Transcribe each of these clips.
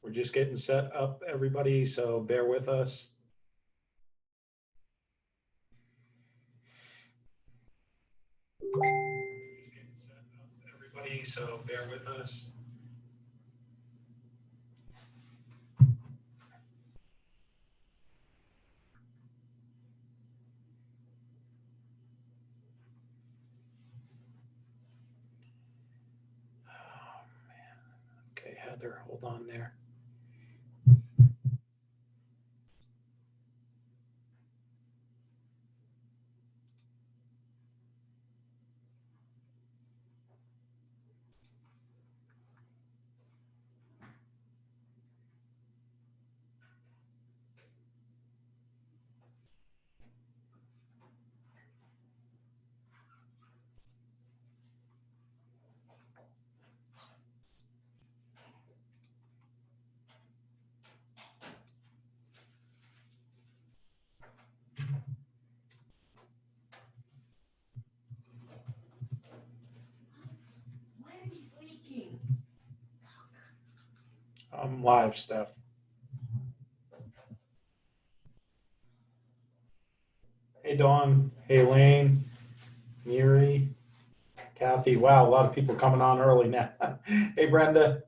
We're just getting set up, everybody, so bear with us. So bear with us. Oh, man. Okay, Heather, hold on there. I'm live, Steph. Hey, Dawn. Hey, Lane. Miri. Kathy. Wow, a lot of people coming on early now. Hey, Brenda.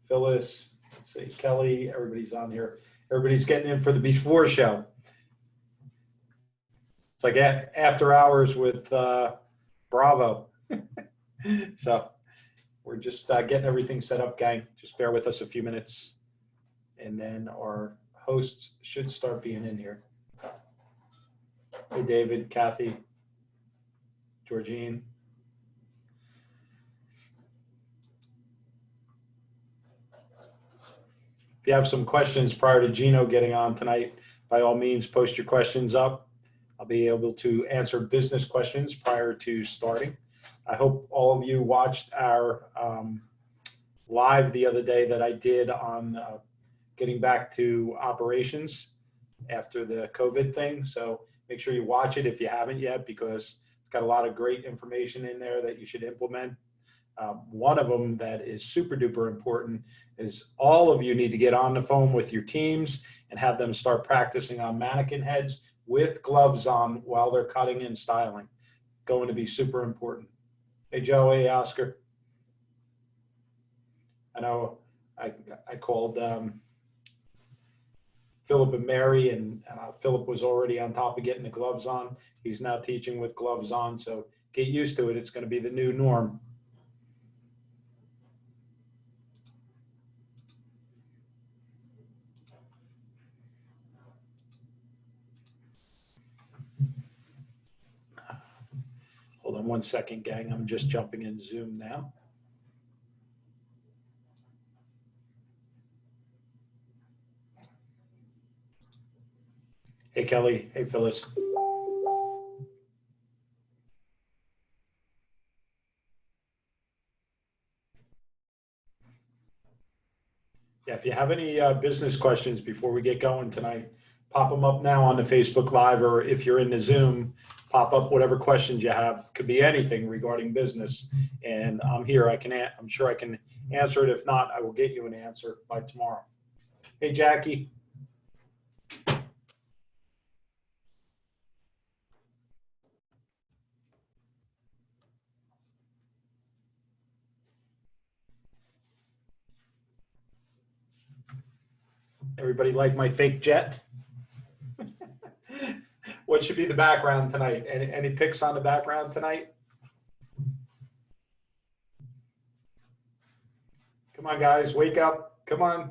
Phyllis. Let's see. Kelly. Everybody's on here. Everybody's getting in for the before show. It's like after hours with Bravo. So we're just getting everything set up, gang. Just bear with us a few minutes, and then our hosts should start being in here. Hey, David, Kathy, Georgine. If you have some questions prior to Geno getting on tonight, by all means, post your questions up. I'll be able to answer business questions prior to starting. I hope all of you watched our live the other day that I did on getting back to operations after the COVID thing. So make sure you watch it if you haven't yet, because it's got a lot of great information in there that you should implement. One of them that is super duper important is all of you need to get on the phone with your teams and have them start practicing on mannequin heads with gloves on while they're cutting and styling. Going to be super important. Hey, Joe. Hey, Oscar. I know I called Philip and Mary, and Philip was already on top of getting the gloves on. He's now teaching with gloves on, so get used to it. It's going to be the new norm. Hold on one second, gang. I'm just jumping in Zoom now. Hey, Kelly. Hey, Phyllis. Yeah, if you have any business questions before we get going tonight, pop them up now on the Facebook Live, or if you're in the Zoom, pop up whatever questions you have. Could be anything regarding business, and I'm here. I'm sure I can answer it. If not, I will get you an answer by tomorrow. Hey, Jackie. Everybody like my fake jet? What should be the background tonight? Any picks on the background tonight? Come on, guys, wake up. Come on.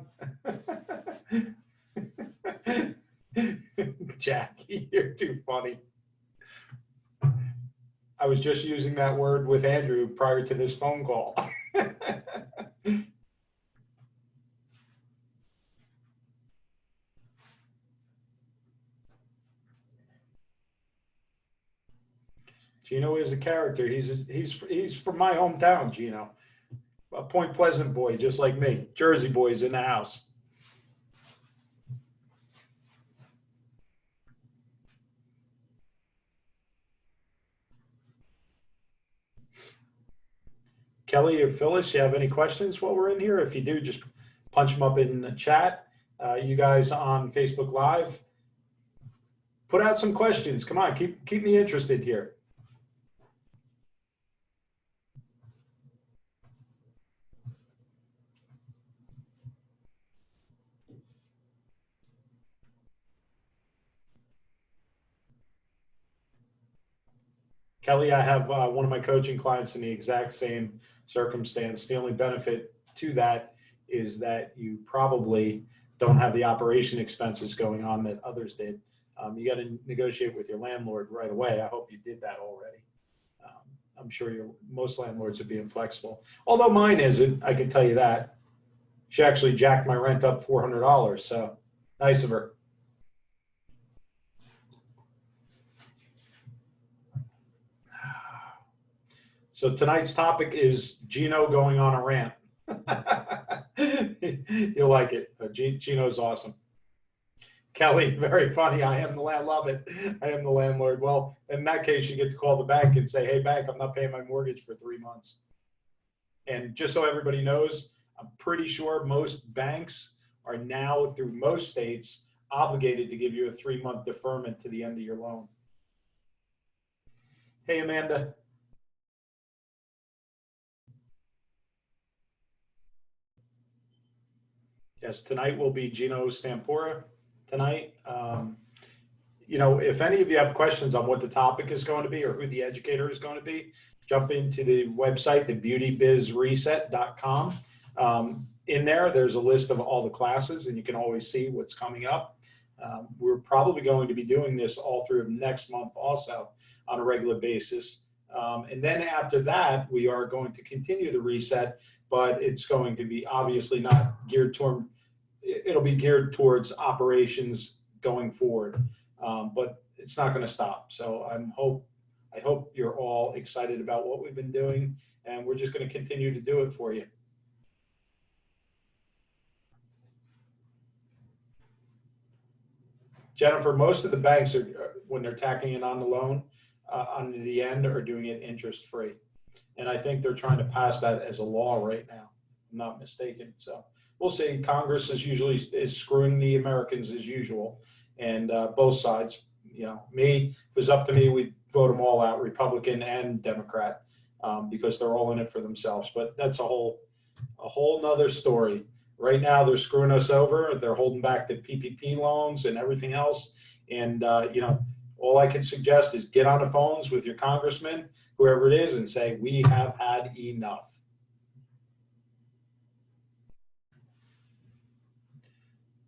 Jackie, you're too funny. I was just using that word with Andrew prior to this phone call. Geno is a character. He's from my hometown, Geno. A Point Pleasant boy, just like me. Jersey boys in the house. Kelly or Phyllis, you have any questions while we're in here? If you do, just punch them up in the chat. You guys on Facebook Live, put out some questions. Come on, keep me interested here. Kelly, I have one of my coaching clients in the exact same circumstance. The only benefit to that is that you probably don't have the operation expenses going on that others did. You got to negotiate with your landlord right away. I hope you did that already. I'm sure most landlords are being flexible. Although mine isn't, I can tell you that. She actually jacked my rent up $400, so nice of her. So tonight's topic is Geno going on a rant. You'll like it. Geno's awesome. Kelly, very funny. I am the landlord. Love it. I am the landlord. Well, in that case, you get to call the bank and say, hey, bank, I'm not paying my mortgage for 3 months. And just so everybody knows, I'm pretty sure most banks are now, through most states, obligated to give you a 3-month deferment to the end of your loan. Hey, Amanda. Yes, tonight will be Geno Stampora tonight. You know, if any of you have questions on what the topic is going to be or who the educator is going to be, jump into the website, thebeautybizreset.com. In there's a list of all the classes, and you can always see what's coming up. We're probably going to be doing this all through next month also on a regular basis. And then after that, we are going to continue the reset, but it's going to be obviously not geared toward, it'll be geared towards operations going forward, but it's not going to stop. So I hope you're all excited about what we've been doing, and we're just going to continue to do it for you. Jennifer, most of the banks are, when they're tacking it on the loan, on the end, are doing it interest free. And I think they're trying to pass that as a law right now. I'm not mistaken. So we'll see. Congress is screwing the Americans as usual, and both sides. You know, if it was up to me, we'd vote them all out, Republican and Democrat, because they're all in it for themselves. But that's a whole nother story. Right now, they're screwing us over. They're holding back the PPP loans and everything else. And you know, all I can suggest is get on the phones with your congressman, whoever it is, and say, we have had enough.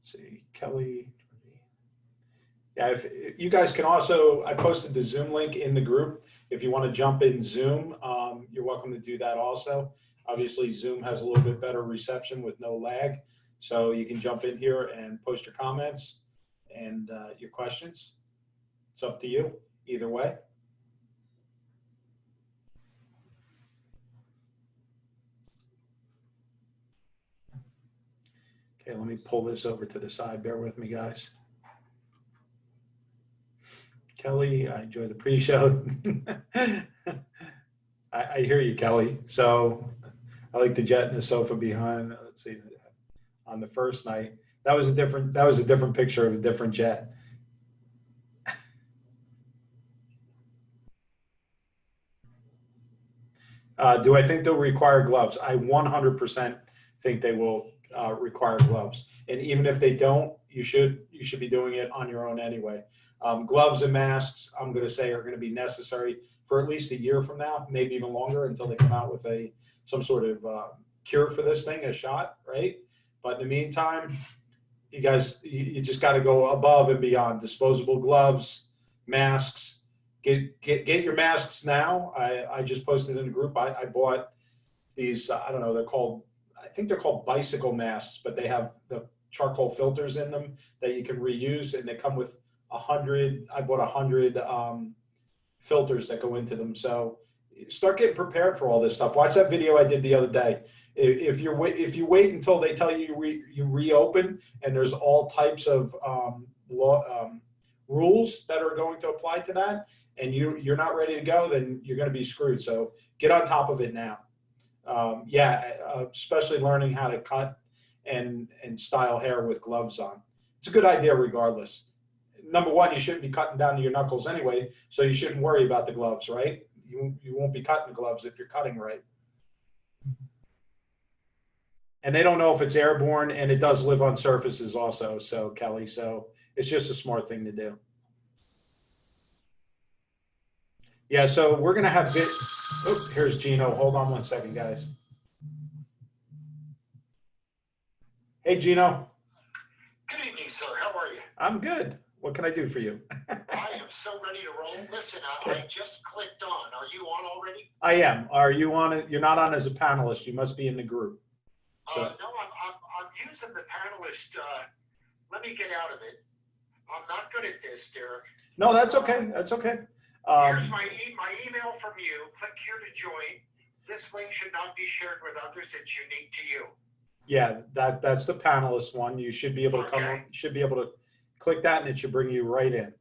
Let's see, Kelly. Yeah, if you guys can also, I posted the Zoom link in the group. If you want to jump in Zoom, you're welcome to do that also. Obviously, Zoom has a little bit better reception with no lag. So you can jump in here and post your comments and your questions. It's up to you, either way. Okay, let me pull this over to the side. Bear with me, guys. Kelly, I enjoy the pre-show. I hear you, Kelly. So I like the jet and the sofa behind. Let's see, on the first night, that was a different picture of a different jet. Do I think they'll require gloves? I 100% think they will require gloves. And even if they don't, you should be doing it on your own anyway. Gloves and masks, I'm going to say, are going to be necessary for at least a year from now, maybe even longer, until they come out with some sort of cure for this thing, a shot, right? But in the meantime, you guys, you just got to go above and beyond. Disposable gloves, masks. Get your masks now. I just posted in the group. I bought these. I don't know. I think they're called bicycle masks, but they have the charcoal filters in them that you can reuse, and they come with 100. I bought 100 filters that go into them. So start getting prepared for all this stuff. Watch that video I did the other day. If you wait until they tell you you reopen, and there's all types of rules that are going to apply to that, and you're not ready to go, then you're going to be screwed. So get on top of it now. Especially learning how to cut and style hair with gloves on. It's a good idea regardless. Number one, you shouldn't be cutting down to your knuckles anyway, so you shouldn't worry about the gloves, right? You won't be cutting the gloves if you're cutting right. And they don't know if it's airborne, and it does live on surfaces also, so Kelly, so it's just a smart thing to do. Yeah, so we're going to have here's Geno. Hold on 1 second, guys. Hey, Geno. Good evening, sir. How are you? I'm good. What can I do for you? I am so ready to roll. Listen, I just clicked on. Are you on already? I am. Are you on it? You're not on as a panelist. You must be in the group. So. No, I'm using the panelist. Let me get out of it. I'm not good at this, Derek. No, that's okay. That's okay. Here's my email from you. Click here to join. This link should not be shared with others. It's unique to you. Yeah, that's the panelist one. You should be able to come. You should be able to click that, and it should bring you right in.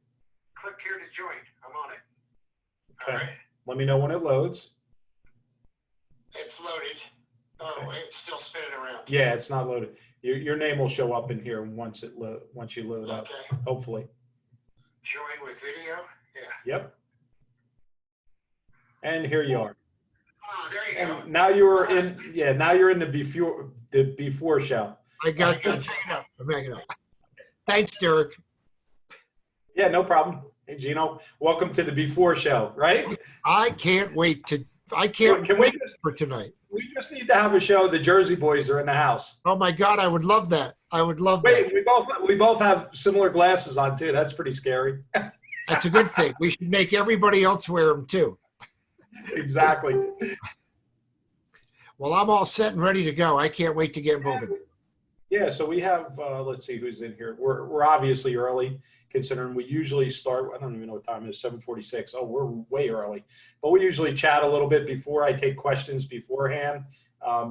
Click here to join. I'm on it. Okay. All right. Let me know when it loads. It's loaded. Oh, it's still spinning around. Yeah, it's not loaded. Your name will show up in here once you load up. Okay. Hopefully. Join with video. Yeah. Yep. And here you are. Oh, there you go. Now you're in. Yeah, now you're in the before show. I got you. I'm hanging up. Thanks, Derek. Yeah, no problem. Hey, Geno, welcome to the before show. Right? I can't wait for tonight. We just need to have a show. The Jersey Boys are in the house. Oh my God, I would love that. I would love that. Wait, we both have similar glasses on too. That's pretty scary. That's a good thing. We should make everybody else wear them too. Exactly. Well, I'm all set and ready to go. I can't wait to get moving. Yeah, so we have, let's see who's in here. We're obviously early, considering we usually start, I don't even know what time it is, 7:46. Oh, we're way early. But we usually chat a little bit before. I take questions beforehand,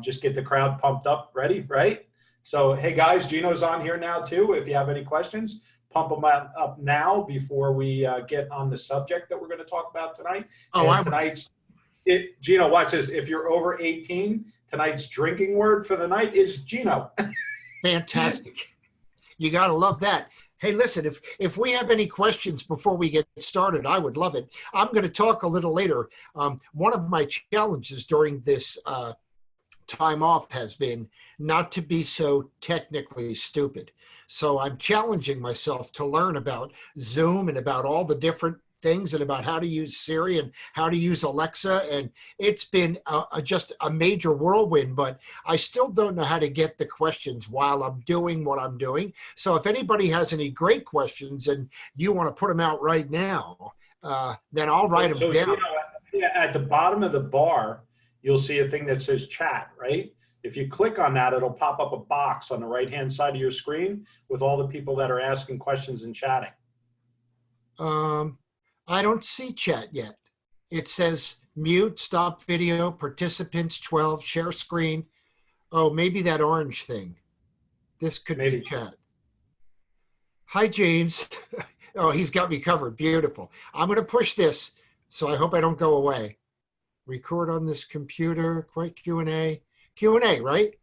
just get the crowd pumped up, ready, right? So, hey guys, Geno's on here now too. If you have any questions, pump them up now before we get on the subject that we're going to talk about tonight. Geno, watch this. If you're over 18, tonight's drinking word for the night is Geno. Fantastic. You got to love that. Hey, listen, if we have any questions before we get started, I would love it. I'm going to talk a little later. One of my challenges during this time off has been not to be so technically stupid. So I'm challenging myself to learn about Zoom and about all the different things and about how to use Siri and how to use Alexa. And it's been just a major whirlwind, but I still don't know how to get the questions while I'm doing what I'm doing. So if anybody has any great questions and you want to put them out right now, then I'll write them down. At the bottom of the bar, you'll see a thing that says chat, right? If you click on that, it'll pop up a box on the right-hand side of your screen with all the people that are asking questions and chatting. I don't see chat yet. It says mute, stop video, participants 12, share screen. Oh, maybe that orange thing. This could be chat. Hi, James. Oh, he's got me covered. Beautiful. I'm going to push this, so I hope I don't go away. Record on this computer, quick Q&A. Q&A, right?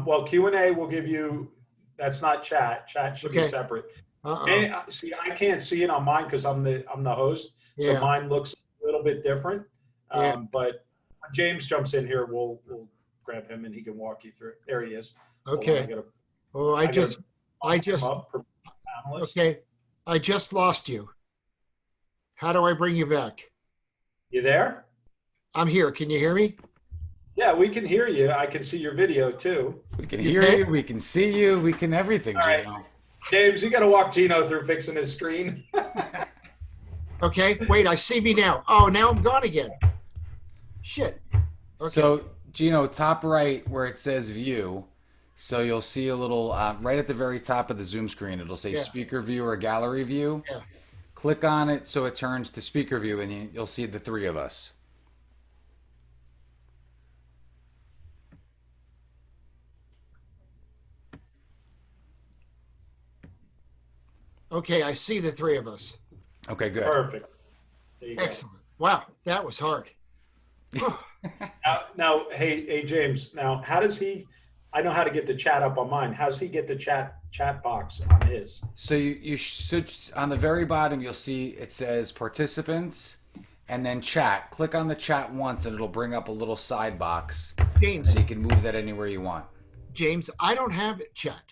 Well, Q&A will give you, that's not chat. Chat should be separate. See, I can't see it on mine because I'm the host, so mine looks a little bit different. But when James jumps in here, we'll grab him and he can walk you through it. There he is. Okay. I just lost you. How do I bring you back? You there? I'm here. Can you hear me? Yeah, we can hear you. I can see your video too. We can hear you. We can see you. We can everything, Geno. Right. James, you got to walk Geno through fixing his screen. Okay. Wait, I see me now. Oh, now I'm gone again. Shit. Okay. So, Geno, top right where it says view. So you'll see a little, right at the very top of the Zoom screen, it'll say speaker view or gallery view. Yeah. Click on it so it turns to speaker view and you'll see the three of us. Okay, I see the three of us. Okay, good. Perfect. Excellent. Wow, that was hard. Now, hey, James. Now, how does he? I know how to get the chat up on mine. How does he get the chat box on his? So you should, on the very bottom, you'll see it says participants and then chat. Click on the chat once and it'll bring up a little side box. James, And you can move that anywhere you want. James, I don't have it chat.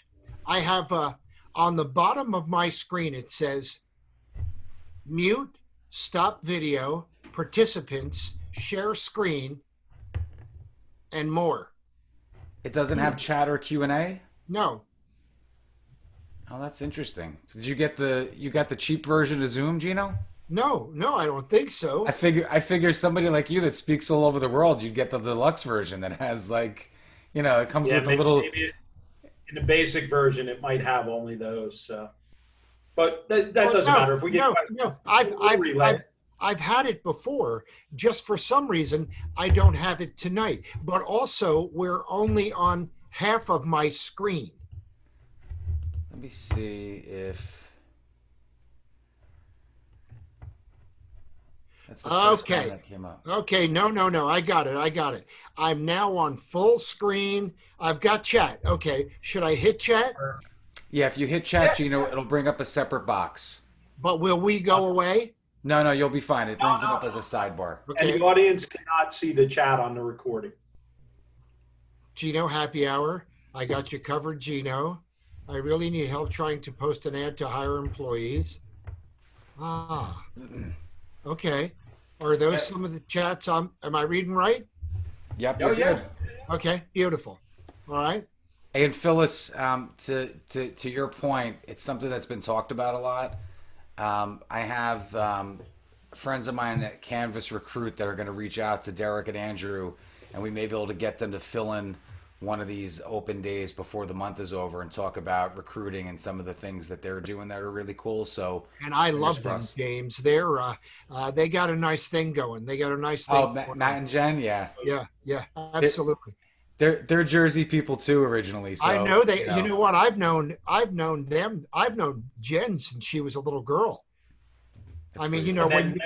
I have on the bottom of my screen, it says mute, stop video, participants, share screen, and more. It doesn't have chat or Q&A? No, Oh, that's interesting. Did you got the cheap version of Zoom, Gino? no, I don't think so. I figure somebody like you that speaks all over the world, you'd get the deluxe version that has like, it comes Yeah, with a little. maybe in the basic version it might have only those. But that Well, doesn't no, matter. If we get no. we'll relay. I've had it before. Just for some reason, I don't have it tonight. But also, we're only on half of my screen. Let me see if that's the first Okay. one that came up. Okay, no. I got it. I'm now on full screen. I've got chat. Okay, should I hit chat? Yeah, if you hit chat, Gino, it'll bring up a separate box. But will we go away? No, you'll be fine. It brings it up as a sidebar. And Okay, the audience cannot see the chat on the recording. Gino, happy hour. I got you covered, Gino. I really need help trying to post an ad to hire employees. Ah, okay. Are those some of the chats? Am I reading right? Yep, Oh you're yeah. good. Okay, beautiful. All right. And Phyllis, to your point, it's something that's been talked about a lot. I have friends of mine at Canvas Recruit that are going to reach out to Derek and Andrew, and we may be able to get them to fill in one of these open days before the month is over and talk about recruiting and some of the things that they're doing that are really cool. So, And I fingers love them, crossed. James. They got a nice thing going. They got a nice thing. Oh, Matt and Jen, yeah, Yeah, absolutely. they're Jersey people too originally. So I know they. you know, You know what? I've known them. I've known Jen since she was a little girl. it's I mean, pretty you know, And then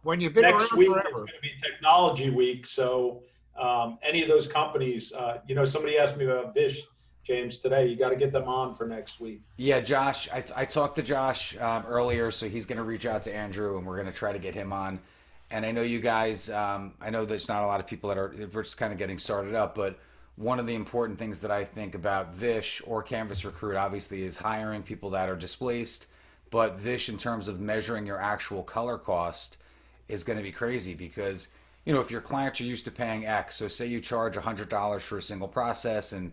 when you've been next around week is forever. going to be Technology Week, so any of those companies, somebody asked me about Vish, James, today. You got to get them on for next week. Yeah, Josh, I talked to Josh earlier, so he's going to reach out to Andrew, and we're going to try to get him on. And I know you guys, I know there's not a lot of people we're just kind of getting started up, but one of the important things that I think about Vish or Canvas Recruit, obviously, is hiring people that are displaced. But Vish, in terms of measuring your actual color cost, is going to be crazy because, if your clients are used to paying X, so say you charge $100 for a single process and,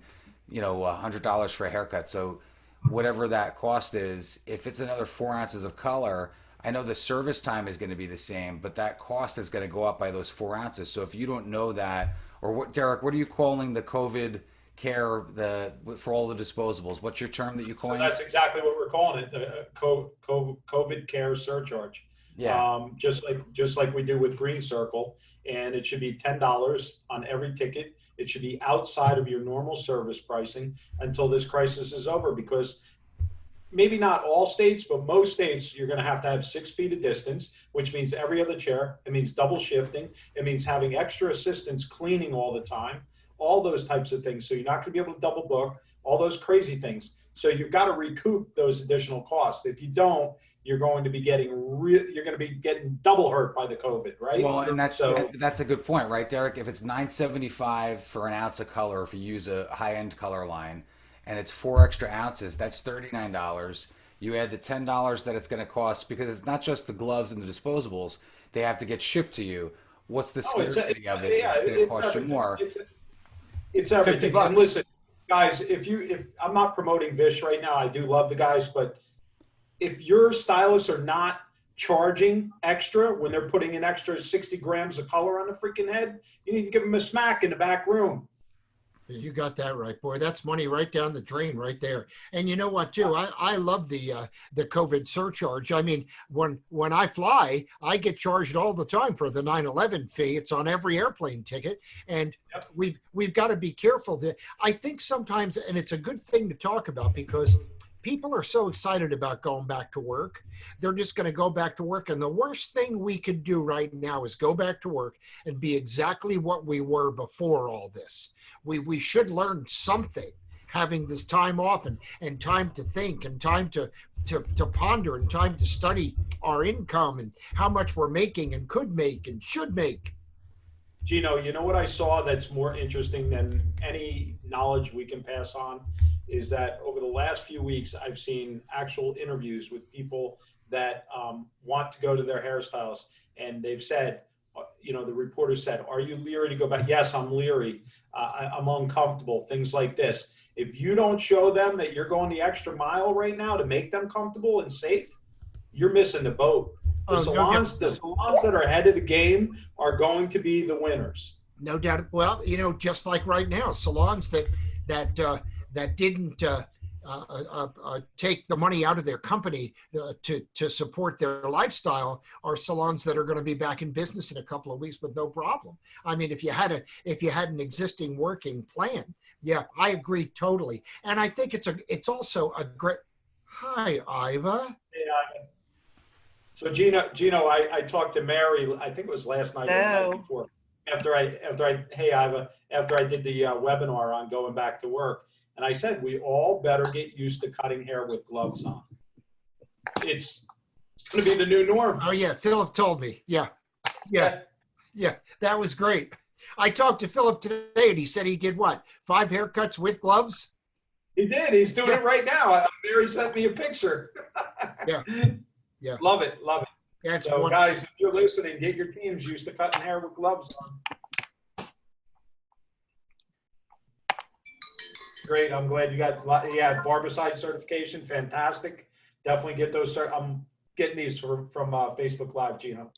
$100 for a haircut. So whatever that cost is, if it's another 4 ounces of color, I know the service time is going to be the same, but that cost is going to go up by those 4 ounces. So if you don't know that, or what, Derek, what are you calling the COVID care for all the disposables? What's your term that you So coined? that's exactly what we're calling it, the COVID care surcharge. Yeah. Just like we do with Green Circle, and it should be $10 on every ticket. It should be outside of your normal service pricing until this crisis is over, because maybe not all states, but most states, you're going to have 6 feet of distance, which means every other chair. It means double shifting. It means having extra assistants cleaning all the time, all those types of things. So you're not going to be able to double book, all those crazy things. So you've got to recoup those additional costs. If you don't, you're going to be getting double hurt by the COVID, right? Well, and So that's a good point, right, Derek? If it's $9.75 for an ounce of color, if you use a high-end color line, and it's 4 extra ounces, that's $39. You add the $10 that it's going to cost, because it's not just the gloves and the disposables; they have to get shipped to you. What's the scarcity of it? yeah, It's going to it's cost you everything. more. It's everything. $50. And listen, guys, if I'm not promoting Vish right now, I do love the guys, but if your stylists are not charging extra when they're putting an extra 60 grams of color on the freaking head, you need to give them a smack in the back room. You got that right, boy. That's money right down the drain right there. And you know what, too? I love the COVID surcharge. I mean, when I fly, I get charged all the time for the 9/11 fee. It's on every airplane ticket, and we've got to be careful. I think sometimes, and it's a good thing to talk about, because people are so excited about going back to work. They're just going to go back to work. And the worst thing we could do right now is go back to work and be exactly what we were before all this. We should learn something, having this time off and time to think and time to ponder and time to study our income and how much we're making and could make and should make. Geno, you know what I saw that's more interesting than any knowledge we can pass on is that over the last few weeks, I've seen actual interviews with people that want to go to their hairstylists, and they've said, the reporter said, "Are you leery to go back?" "Yes, I'm leery. I'm uncomfortable," things like this. If you don't show them that you're going the extra mile right now to make them comfortable and safe, you're missing the boat. The salons that are ahead of the game are going to be the winners. No doubt. Well, just like right now, salons that didn't take the money out of their company to support their lifestyle are salons that are going to be back in business in a couple of weeks with no problem. I mean, if you had an existing working plan, yeah, I agree totally. And I think it's also a great. Hi, Iva. Hey, Iva. So Geno, I talked to Mary. I think it was last night or the night before. Hey Iva, after I did the webinar on going back to work, and I said we all better get used to cutting hair with gloves on. It's going to be the new norm. Oh yeah, Philip told me. Yeah, that was great. I talked to Philip today, and he said he did what? 5 haircuts with gloves. He did. He's doing it right now. Mary sent me a picture. Yeah. Love it. That's so, guys, if you're listening, get your teams used to cutting hair with gloves on. Great. I'm glad you got, Barbicide certification. Fantastic. Definitely get those. I'm getting these from Facebook Live, Geno.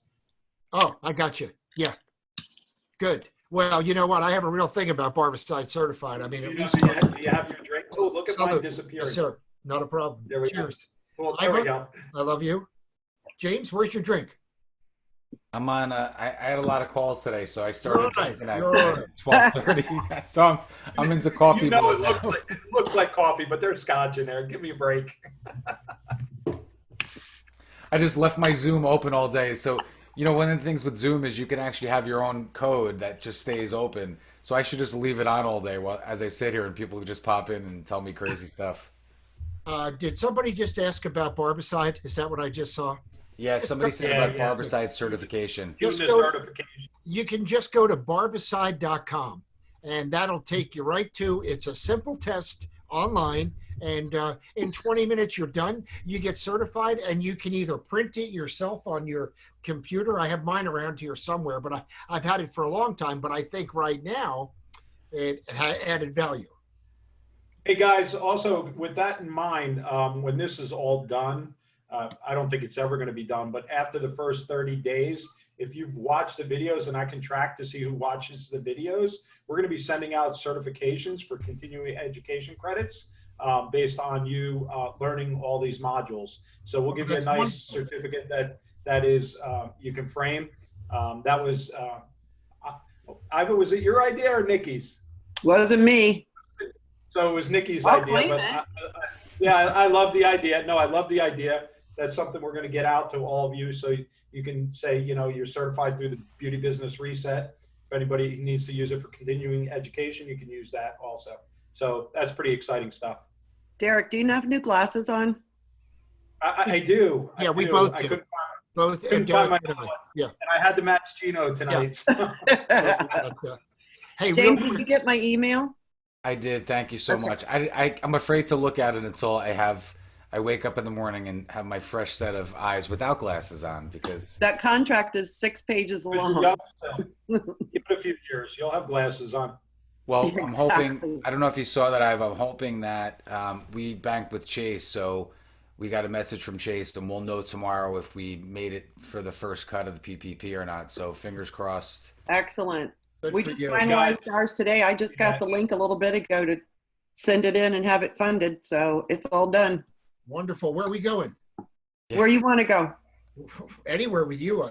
Oh, I got you. Yeah. Good. Well, you know what? I have a real thing about Barbicide certified. I mean, do you have your drink? Oh, look at mine disappearing. Yes, sir. Not a problem. There we Cheers. Go. Well, there we go. I love you. James, where's your drink? I'm on. I had a lot of calls today, so I started drinking at Right. 12:30. So I'm into coffee. It looks like coffee, but there's scotch in there. Give me a break. I just left my Zoom open all day. So one of the things with Zoom is you can actually have your own code that just stays open. So I should just leave it on all day as I sit here and people just pop in and tell me crazy stuff. Did somebody just ask about Barbicide? Is that what I just saw? Yeah, somebody said about Barbicide certification. You can just go to barbicide.com, and that'll take you right to. It's a simple test online, and in 20 minutes you're done. You get certified, and you can either print it yourself on your computer. I have mine around here somewhere, but I've had it for a long time. But I think right now it had added value. Hey guys, also with that in mind, when this is all done, I don't think it's ever going to be done, but after the first 30 days, if you've watched the videos and I can track to see who watches the videos, we're going to be sending out certifications for continuing education credits based on you learning all these modules. So we'll give you a nice certificate that is you can frame. That was, Iva, was it your idea or Nikki's? Wasn't me. So it was Nikki's idea. But I love the idea. No, I love the idea. That's something we're going to get out to all of you. So you can say, you're certified through the Beauty Business Reset. If anybody needs to use it for continuing education, you can use that also. So that's pretty exciting stuff. Derek, do you have new glasses on? I do. Yeah, we both do. Couldn't find my and I had to match Geno tonight. Yeah. Hey, James, did you get my email? I did. Thank you so much. I'm afraid to look at it until I wake up in the morning and have my fresh set of eyes without glasses on because that contract is 6 pages long. Give it a few years. You'll have glasses on. Well, I'm hoping, I don't know if you saw that, I'm hoping that we banked with Chase. So we got a message from Chase and we'll know tomorrow if we made it for the first cut of the PPP or not. So fingers crossed. Excellent. Good we for just you. finalized ours today. I just got the link a little bit ago to send it in and have it funded. So it's all done. Wonderful. Where are we going? Yeah. Where you want to go? Anywhere with you.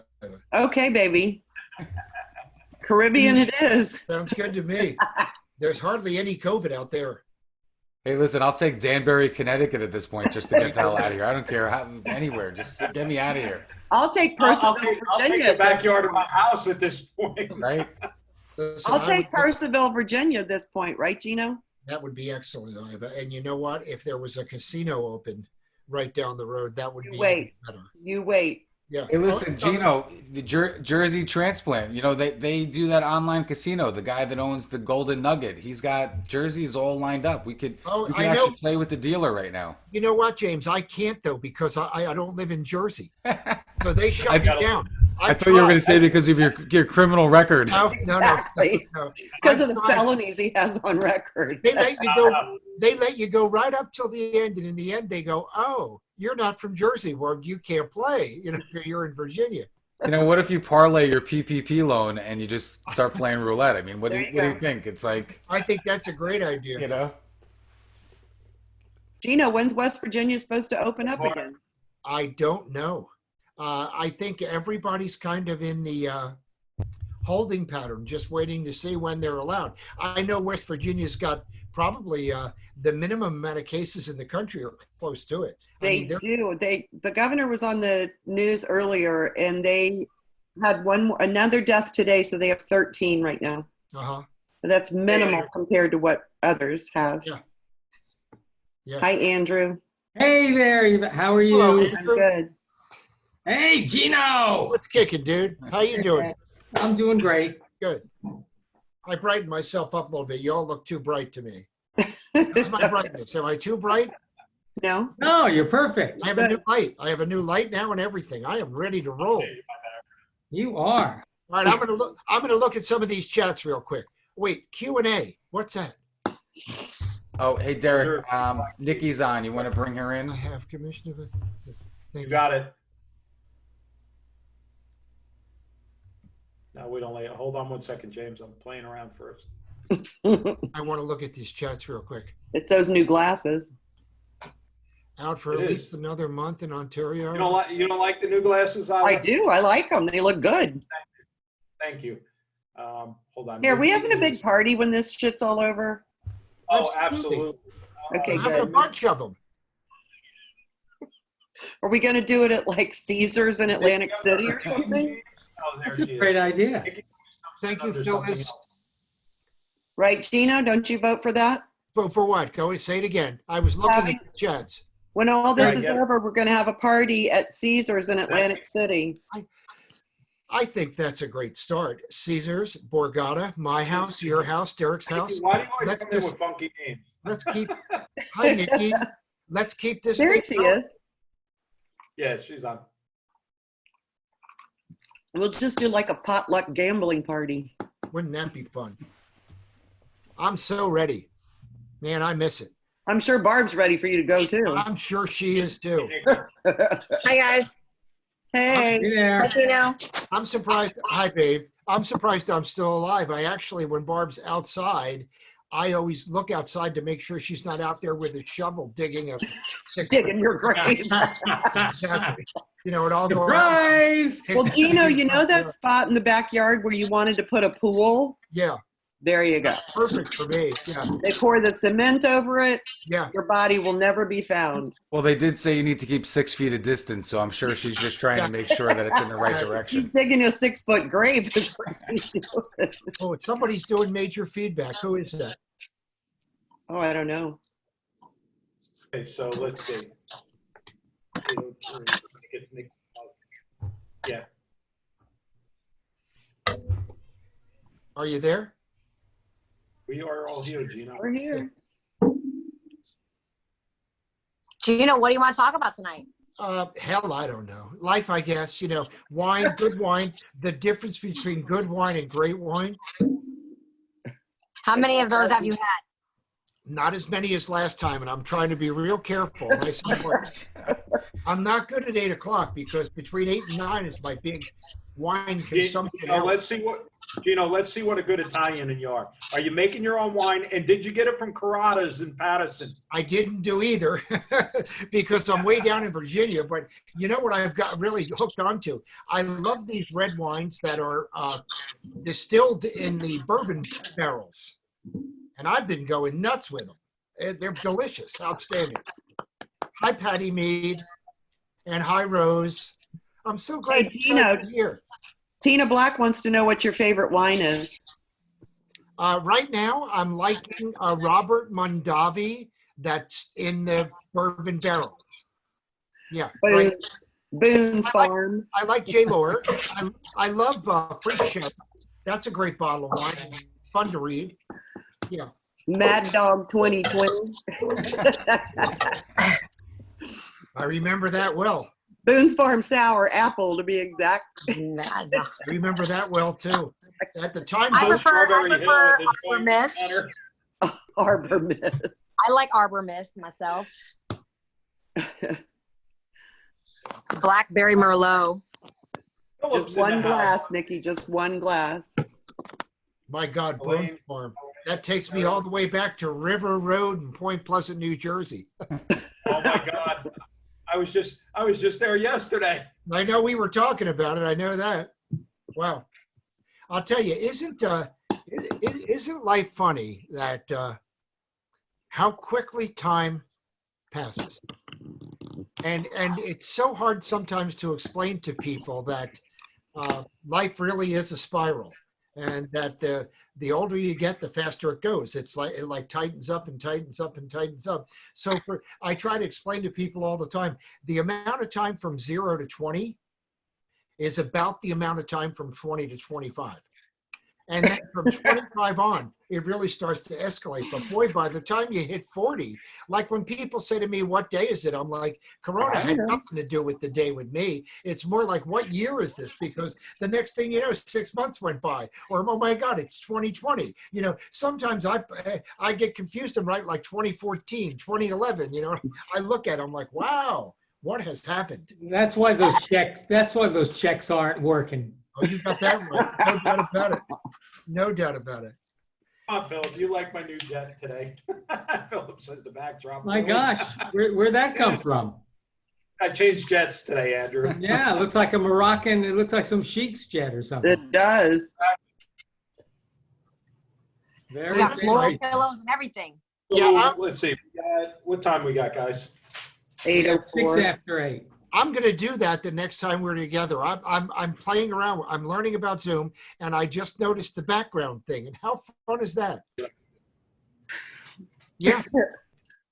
Okay, baby. Caribbean it is. Sounds good to me. There's hardly any COVID out there. Hey, listen, I'll take Danbury, Connecticut at this point just to get the hell out of here. I don't care anywhere. Just get me out of here, I'll take I'll Percival, I'll take Virginia. the backyard of my house at this point. right? Listen, I'll I take would- Percival, Virginia at this point, right, Geno? That would be excellent, Iva. And you know what? If there was a casino open right down the road, that would You be wait. even better. You wait. Yeah. Hey, listen, Oh, Geno, the Jersey transplant. You know, they do that online casino. The guy that owns the Golden Nugget, he's got jerseys all lined up. We could I actually know. play with the dealer right now. You know what, James? I can't though because I don't live in Jersey, so they shut I- me down. I thought you were going to say because of your criminal record. No. Exactly. No. Because of the I've tried. felonies he has on record. They let you go. They let you go right up till the end, and in the end, they go, "Oh, you're not from Jersey. Well, you can't play. You know, you're in Virginia." You know, what if you parlay your PPP loan and you just start playing roulette? I mean, what do There you, you what do you go. think? It's like, I think that's a great idea. you know. Geno, when's West Virginia supposed to open up Mark. again? I don't know. I think everybody's kind of in the holding pattern, just waiting to see when they're allowed. I know West Virginia's got probably the minimum amount of cases in the country are close to it. I They mean, they're- do. The governor was on the news earlier, and they had another death today, so they have 13 right now. uh-huh. But that's minimal compared to what others have. Yeah. Yeah. Hi, Andrew. Hey there, Eva. How are you? Hello, I'm Andrew. good. Hey, Gino. What's kicking, dude? How you doing? I'm doing great. Good. I brightened myself up a little bit. You all look too bright to me. How's my brightness? Am I too bright? No? No, you're perfect. I have a new light. I have a new light now and everything. I am ready to roll. You are. All right, I'm gonna look at some of these chats real quick. Wait, Q&A. What's that? Oh, hey, Derek, Nikki's on. You want to bring her in? I have Commissioner. You got it. No, we don't lay it. Hold on one second, James. I'm playing around first. I want to look at these chats real quick. It's those new glasses. Out for It at least is. another month in Ontario. You don't like the new glasses? Alan? I do. I like them. They look good. Thank you. Hold on. Here, are we having a big party when this shit's all over? Oh, absolutely. Okay, I have a good. bunch of them. Are we going to do it at like Caesars in Atlantic City or something? Oh, there That's she a great is. idea. Thank you, Under Phyllis. something else. Right, Gino? Don't you vote for that? For what? Go say it again. I was looking Having- at the chats. When all this Right, is yeah. over, we're going to have a party at Caesars in Atlantic City. I think that's a great start. Caesars, Borgata, my house, your house, Derek's house. Why do you always Let's come in just- with funky names? Let's keep. Hi, Nikki. Let's keep this There thing she going. is. Yeah, she's on. We'll just do like a potluck gambling party. Wouldn't that be fun? I'm so ready. Man, I miss it. I'm sure Barb's ready for you to go too. I'm sure she is too. Hi guys. Hey, Hey there. Hi Gino. I'm surprised. Hi, babe. I'm surprised I'm still alive. I actually, when Barb's outside, I always look outside to make sure she's not out there with a shovel digging a digging your grave. Exactly. You know, and I'll go. Surprise! Well, Gino, you know that spot in the backyard where you wanted to put a pool? Yeah, There you go. perfect for me. Yeah, They pour the cement over it. yeah. Your body will never be found. Well, they did say you need to keep 6 feet of distance, so I'm sure she's just trying to make sure that it's in the right She's direction. digging a 6-foot grave. Is what she's doing. Oh, somebody's doing major feedback. Who is that? Oh, I don't know. Okay, so let's see. 203. Yeah. Are you there? We are all here, Gino. We're here. Gino, what do you want to talk about tonight? Hell, I don't know. Life, I guess. You know, wine, good wine. The difference between good wine and great wine. How many of those have you had? Not as many as last time, and I'm trying to be real careful. And I say, look, I'm not good at 8 o'clock because between 8 and 9 is my big wine consumption. Gino, hour. let's see what a good Italian you are. Are you making your own wine? And did you get it from Carrada's in Patterson? I didn't do either because I'm way down in Virginia. But you know what I've got really hooked onto? I love these red wines that are distilled in the bourbon barrels. And I've been going nuts with them. They're delicious, outstanding. Hi, Patty Mead, and hi, Rose. I'm so glad Hey, you guys are here. Tina Black wants to know what your favorite wine is. Right now, I'm liking Robert Mondavi that's in the bourbon barrels. Yeah, right. Boone's Farm. I like J. Lohr. I love Freak Chef. That's a great bottle of wine. Fun to read. Yeah. Mad Dog 2020. I remember that well. Boone's Farm Sour Apple, to be exact. Mad I remember that well too. At the time, I both prefer Strawberry Hill with his Arbor wine Mist. center. Arbor Mist. I like Arbor Mist myself. Blackberry Merlot. Phillips Just in one the glass, house. Nikki. Just one glass. my God, Elaine. Bone Farm. That takes me all the way back to River Road in Point Pleasant, New Jersey. Oh my God. I was just there yesterday. I know we were talking about it. I know that. Wow. I'll tell you, isn't life funny that how quickly time passes? And it's so hard sometimes to explain to people that life really is a spiral, and that the older you get, the faster it goes. It's like it like tightens up and tightens up and tightens up. So I try to explain to people all the time, the amount of time from 0 to 20 is about the amount of time from 20 to 25. And then from 25 on, it really starts to escalate. But boy, by the time you hit 40, like when people say to me, what day is it? I'm like, Corona had nothing to do with the day with me. It's more like, what year is this? Because the next thing you know, 6 months went by. Or, oh my God, it's 2020. You know, sometimes I get confused and write like 2014, 2011. You know, I look at it, I'm like, wow, what has happened? That's why those checks aren't working. Oh, you got that right. No doubt about it. No doubt about it. Come on, Philip. You like my new jet today? Philip says the backdrop. My gosh, where'd that come from? I changed jets today, Andrew. Yeah, it looks like a Moroccan. It looks like some sheik's jet or something. It does. Very We got floor nice. pillows and everything. Yeah, Let's see. What time we got, guys? 6 8:04. after 8. I'm going to do that the next time we're together. I'm playing around. I'm learning about Zoom, and I just noticed the background thing. And how fun is that? Yeah.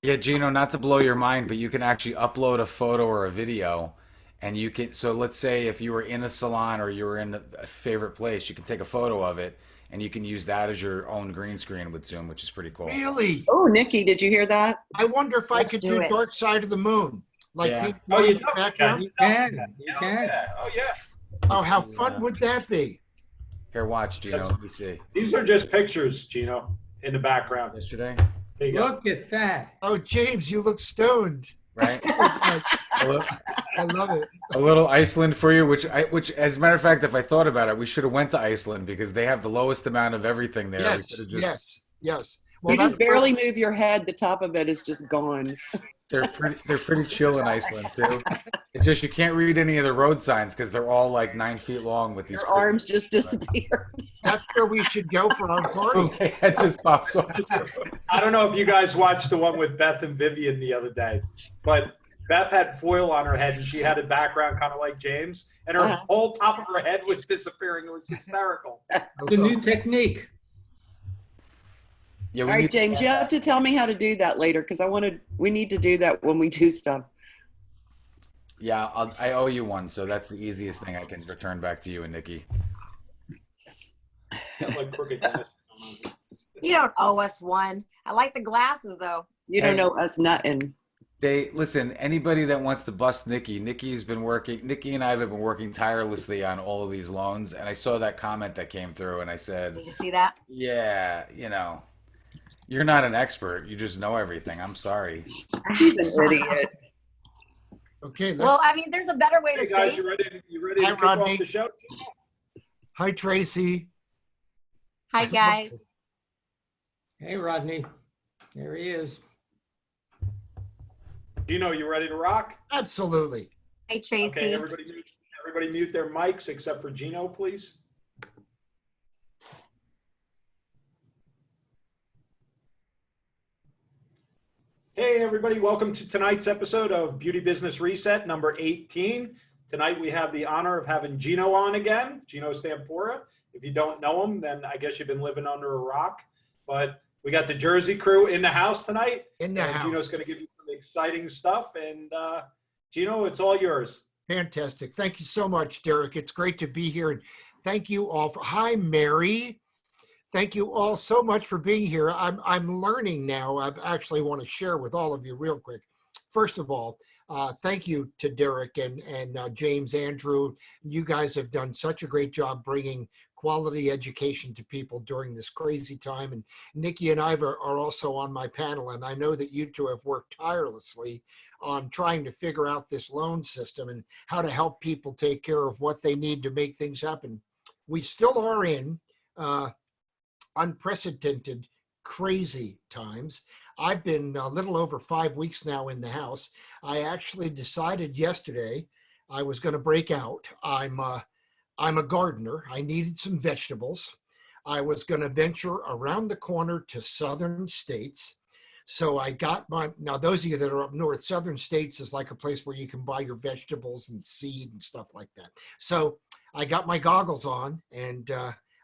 Yeah, Gino, not to blow your mind, but you can actually upload a photo or a video, and you can. So let's say if you were in a salon or you were in a favorite place, you can take a photo of it, and you can use that as your own green screen with Zoom, which is pretty cool. Really? Oh, Nikki, did you hear that? I wonder if I Let's could do do it. Dark Side of the Moon. Like Yeah. pink Oh, you in the definitely background. You can. You Oh, can. yeah. Oh, yeah. Oh, how Yeah. fun would that be? Here, watch, Gino. Let me see. These are just pictures, Gino, in the background. Yesterday, There you go. Look at that. Oh, James, you look stoned. right? I A little, love it. a little Iceland for you, which as a matter of fact, if I thought about it, we should have went to Iceland because they have the lowest amount of everything there. We Yes, could have yes. Well, You just that's barely move your head. The top of it is just gone. They're pretty chill in Iceland too. It's just you can't read any of the road signs because they're all like 9 feet long with these. Your arms just disappear. That's where we should go for our party. Okay, that just pops off. I don't know if you guys watched the one with Beth and Vivian the other day, but Beth had foil on her head and she had a background kind of like James, and her whole top of her head was disappearing. It was hysterical. The new technique. Yeah, All right, James, you have to tell me how to do that later because we need to do that when we do stuff. Yeah, I owe you one, so that's the easiest thing I can return back to you and Nikki. Got like crooked glasses. You don't owe us one. I like the glasses though. You don't know us nothing. Listen, anybody that wants to bust Nikki and I have been working tirelessly on all of these loans, and I saw that comment that came through, and I said, Did you see that? yeah, you're not an expert. You just know everything. I'm sorry. He's an idiot. Okay. Well, I mean, there's a better way Hey to guys, say you ready Hi, to kick Rodney. off the show? Hi, Tracy. Hi, guys. Hey, Rodney. There he is. Gino, you ready to rock? Absolutely. Hey, Tracy. Okay, everybody mute their mics except for Gino, please. Hey, everybody. Welcome to tonight's episode of Beauty Business Reset number 18. Tonight, we have the honor of having Geno on again, Geno Stampora. If you don't know him, then I guess you've been living under a rock. But we got the Jersey crew in the house tonight. In the house. Geno's going to give you some exciting stuff. And Geno, it's all yours. Fantastic. Thank you so much, Derek. It's great to be here. And thank you all for, hi, Mary. Thank you all so much for being here. I'm learning now. I actually want to share with all of you real quick. First of all, thank you to Derek and James, Andrew. You guys have done such a great job bringing quality education to people during this crazy time. And Nikki and I are also on my panel. And I know that you two have worked tirelessly on trying to figure out this loan system and how to help people take care of what they need to make things happen. We still are in unprecedented, crazy times. I've been a little over 5 weeks now in the house. I actually decided yesterday I was going to break out. I'm a gardener. I needed some vegetables. I was going to venture around the corner to southern states. So I got now those of you that are up north, southern states is like a place where you can buy your vegetables and seed and stuff like that. So I got my goggles on and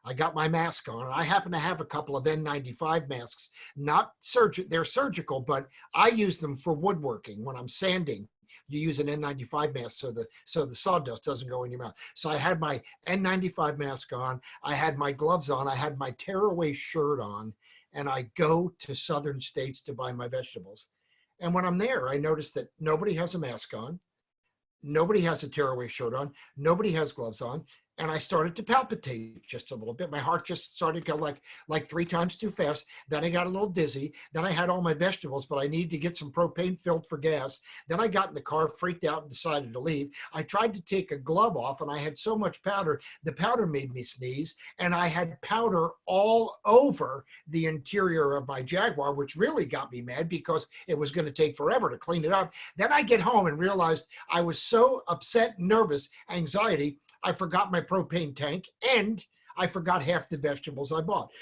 I got my mask on. I happen to have a couple of N95 masks, they're surgical, but I use them for woodworking. When I'm sanding, you use an N95 mask so the sawdust doesn't go in your mouth. So I had my N95 mask on, I had my gloves on, I had my tearaway shirt on, and I go to southern states to buy my vegetables. And when I'm there, I notice that nobody has a mask on, nobody has a tearaway shirt on, nobody has gloves on. And I started to palpitate just a little bit. My heart just started to go like 3 times too fast. Then I got a little dizzy. Then I had all my vegetables, but I needed to get some propane filled for gas. Then I got in the car, freaked out, and decided to leave. I tried to take a glove off, and I had so much powder, the powder made me sneeze. And I had powder all over the interior of my Jaguar, which really got me mad because it was going to take forever to clean it up. Then I get home and realized I was so upset, nervous, anxiety, I forgot my propane tank and I forgot half the vegetables I bought.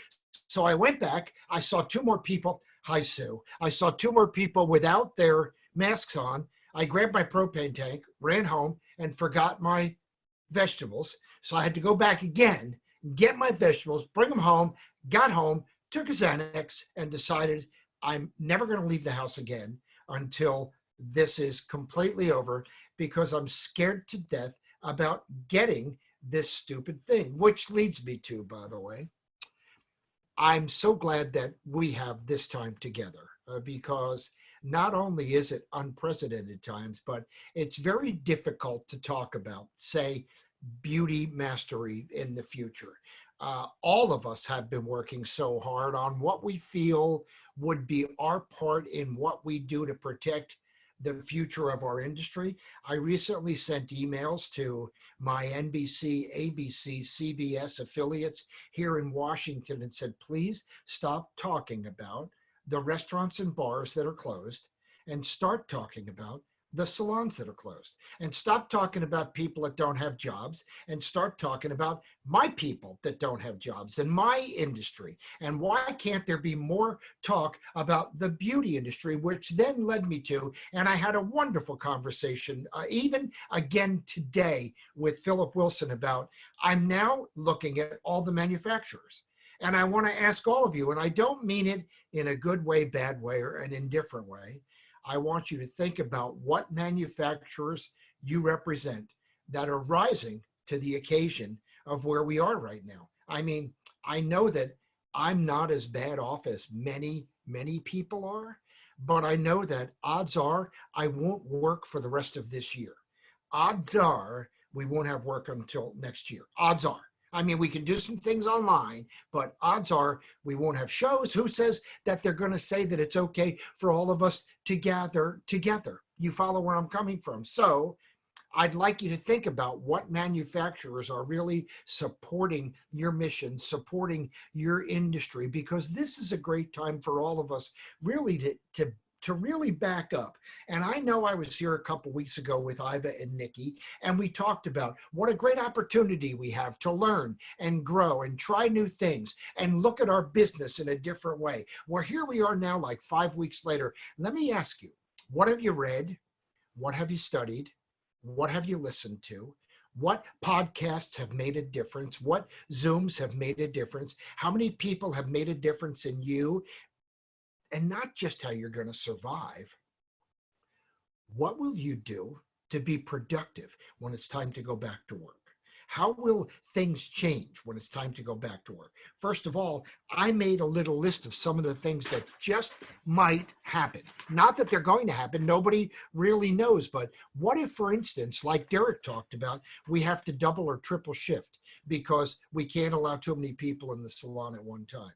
So I went back, I saw 2 more people. Hi, Sue. I saw 2 more people without their masks on. I grabbed my propane tank, ran home, and forgot my vegetables. So I had to go back again, get my vegetables, bring them home, got home, took a Xanax, and decided I'm never going to leave the house again until this is completely over because I'm scared to death about getting this stupid thing, which leads me to, by the way, I'm so glad that we have this time together because not only is it unprecedented times, but it's very difficult to talk about, say, beauty mastery in the future. All of us have been working so hard on what we feel would be our part in what we do to protect the future of our industry. I recently sent emails to my NBC, ABC, CBS affiliates here in Washington and said, please stop talking about the restaurants and bars that are closed and start talking about the salons that are closed, and stop talking about people that don't have jobs and start talking about my people that don't have jobs in my industry. And why can't there be more talk about the beauty industry, which then led me to, and I had a wonderful conversation, even again today with Philip Wilson about, I'm now looking at all the manufacturers. And I want to ask all of you, and I don't mean it in a good way, bad way, or an indifferent way. I want you to think about what manufacturers you represent that are rising to the occasion of where we are right now. I mean, I know that I'm not as bad off as many people are, but I know that odds are I won't work for the rest of this year. Odds are we won't have work until next year. Odds are. I mean, we can do some things online, but odds are we won't have shows. Who says that they're going to say that it's okay for all of us to gather together? You follow where I'm coming from. So I'd like you to think about what manufacturers are really supporting your mission, supporting your industry, because this is a great time for all of us really to to really back up. And I know I was here a couple weeks ago with Iva and Nikki, and we talked about what a great opportunity we have to learn and grow and try new things and look at our business in a different way. Well, here we are now, like 5 weeks later. Let me ask you, what have you read? What have you studied? What have you listened to? What podcasts have made a difference? What Zooms have made a difference? How many people have made a difference in you? And not just how you're going to survive. What will you do to be productive when it's time to go back to work? How will things change when it's time to go back to work? First of all, I made a little list of some of the things that just might happen. Not that they're going to happen. Nobody really knows. But what if, for instance, like Derek talked about, we have to double or triple shift because we can't allow too many people in the salon at one time?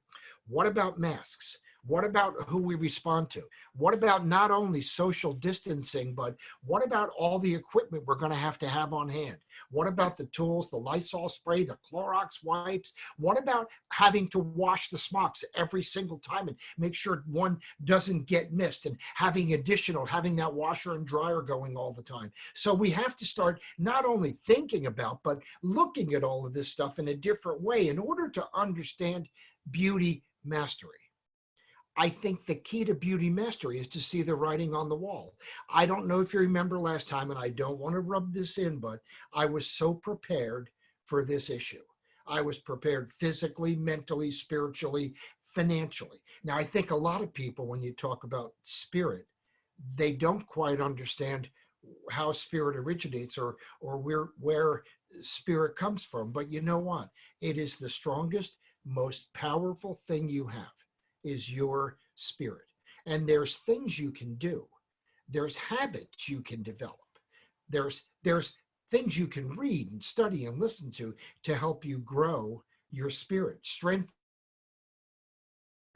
What about masks? What about who we respond to? What about not only social distancing, but what about all the equipment we're going to have on hand? What about the tools, the Lysol spray, the Clorox wipes? What about having to wash the smocks every single time and make sure one doesn't get missed, and having that washer and dryer going all the time? So we have to start not only thinking about, but looking at all of this stuff in a different way in order to understand beauty mastery. I think the key to beauty mastery is to see the writing on the wall. I don't know if you remember last time, and I don't want to rub this in, but I was so prepared for this issue. I was prepared physically, mentally, spiritually, financially. Now, I think a lot of people, when you talk about spirit, they don't quite understand how spirit originates or where spirit comes from. But you know what? It is the strongest, most powerful thing you have. Is your spirit. And there's things you can do. There's habits you can develop. There's things you can read and study and listen to help you grow your spirit. Strength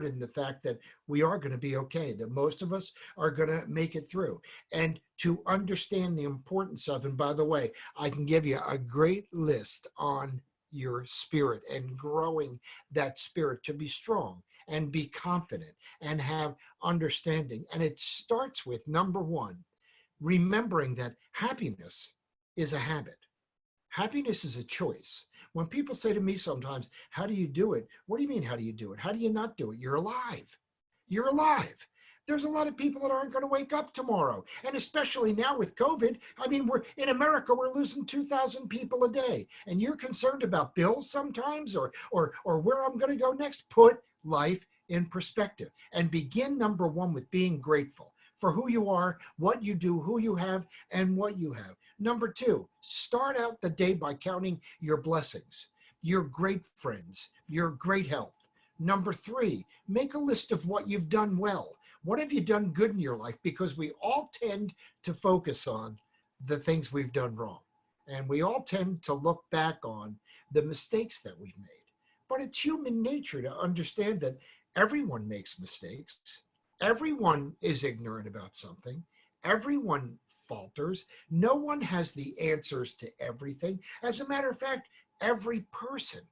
in the fact that we are going to be okay, that most of us are going to make it through. And to understand the importance of, and by the way, I can give you a great list on your spirit and growing that spirit to be strong and be confident and have understanding. And it starts with, number one, remembering that happiness is a habit. Happiness is a choice. When people say to me sometimes, how do you do it? What do you mean, how do you do it? How do you not do it? You're alive. You're alive. There's a lot of people that aren't going to wake up tomorrow. And especially now with COVID, I mean, in America, we're losing 2,000 people a day. And you're concerned about bills sometimes or where I'm going to go next. Put life in perspective and begin, number one, with being grateful for who you are, what you do, who you have, and what you have. Number two, start out the day by counting your blessings, your great friends, your great health. Number three, make a list of what you've done well. What have you done good in your life? Because we all tend to focus on the things we've done wrong. And we all tend to look back on the mistakes that we've made. But it's human nature to understand that everyone makes mistakes. Everyone is ignorant about something. Everyone falters. No one has the answers to everything. As a matter of fact, every person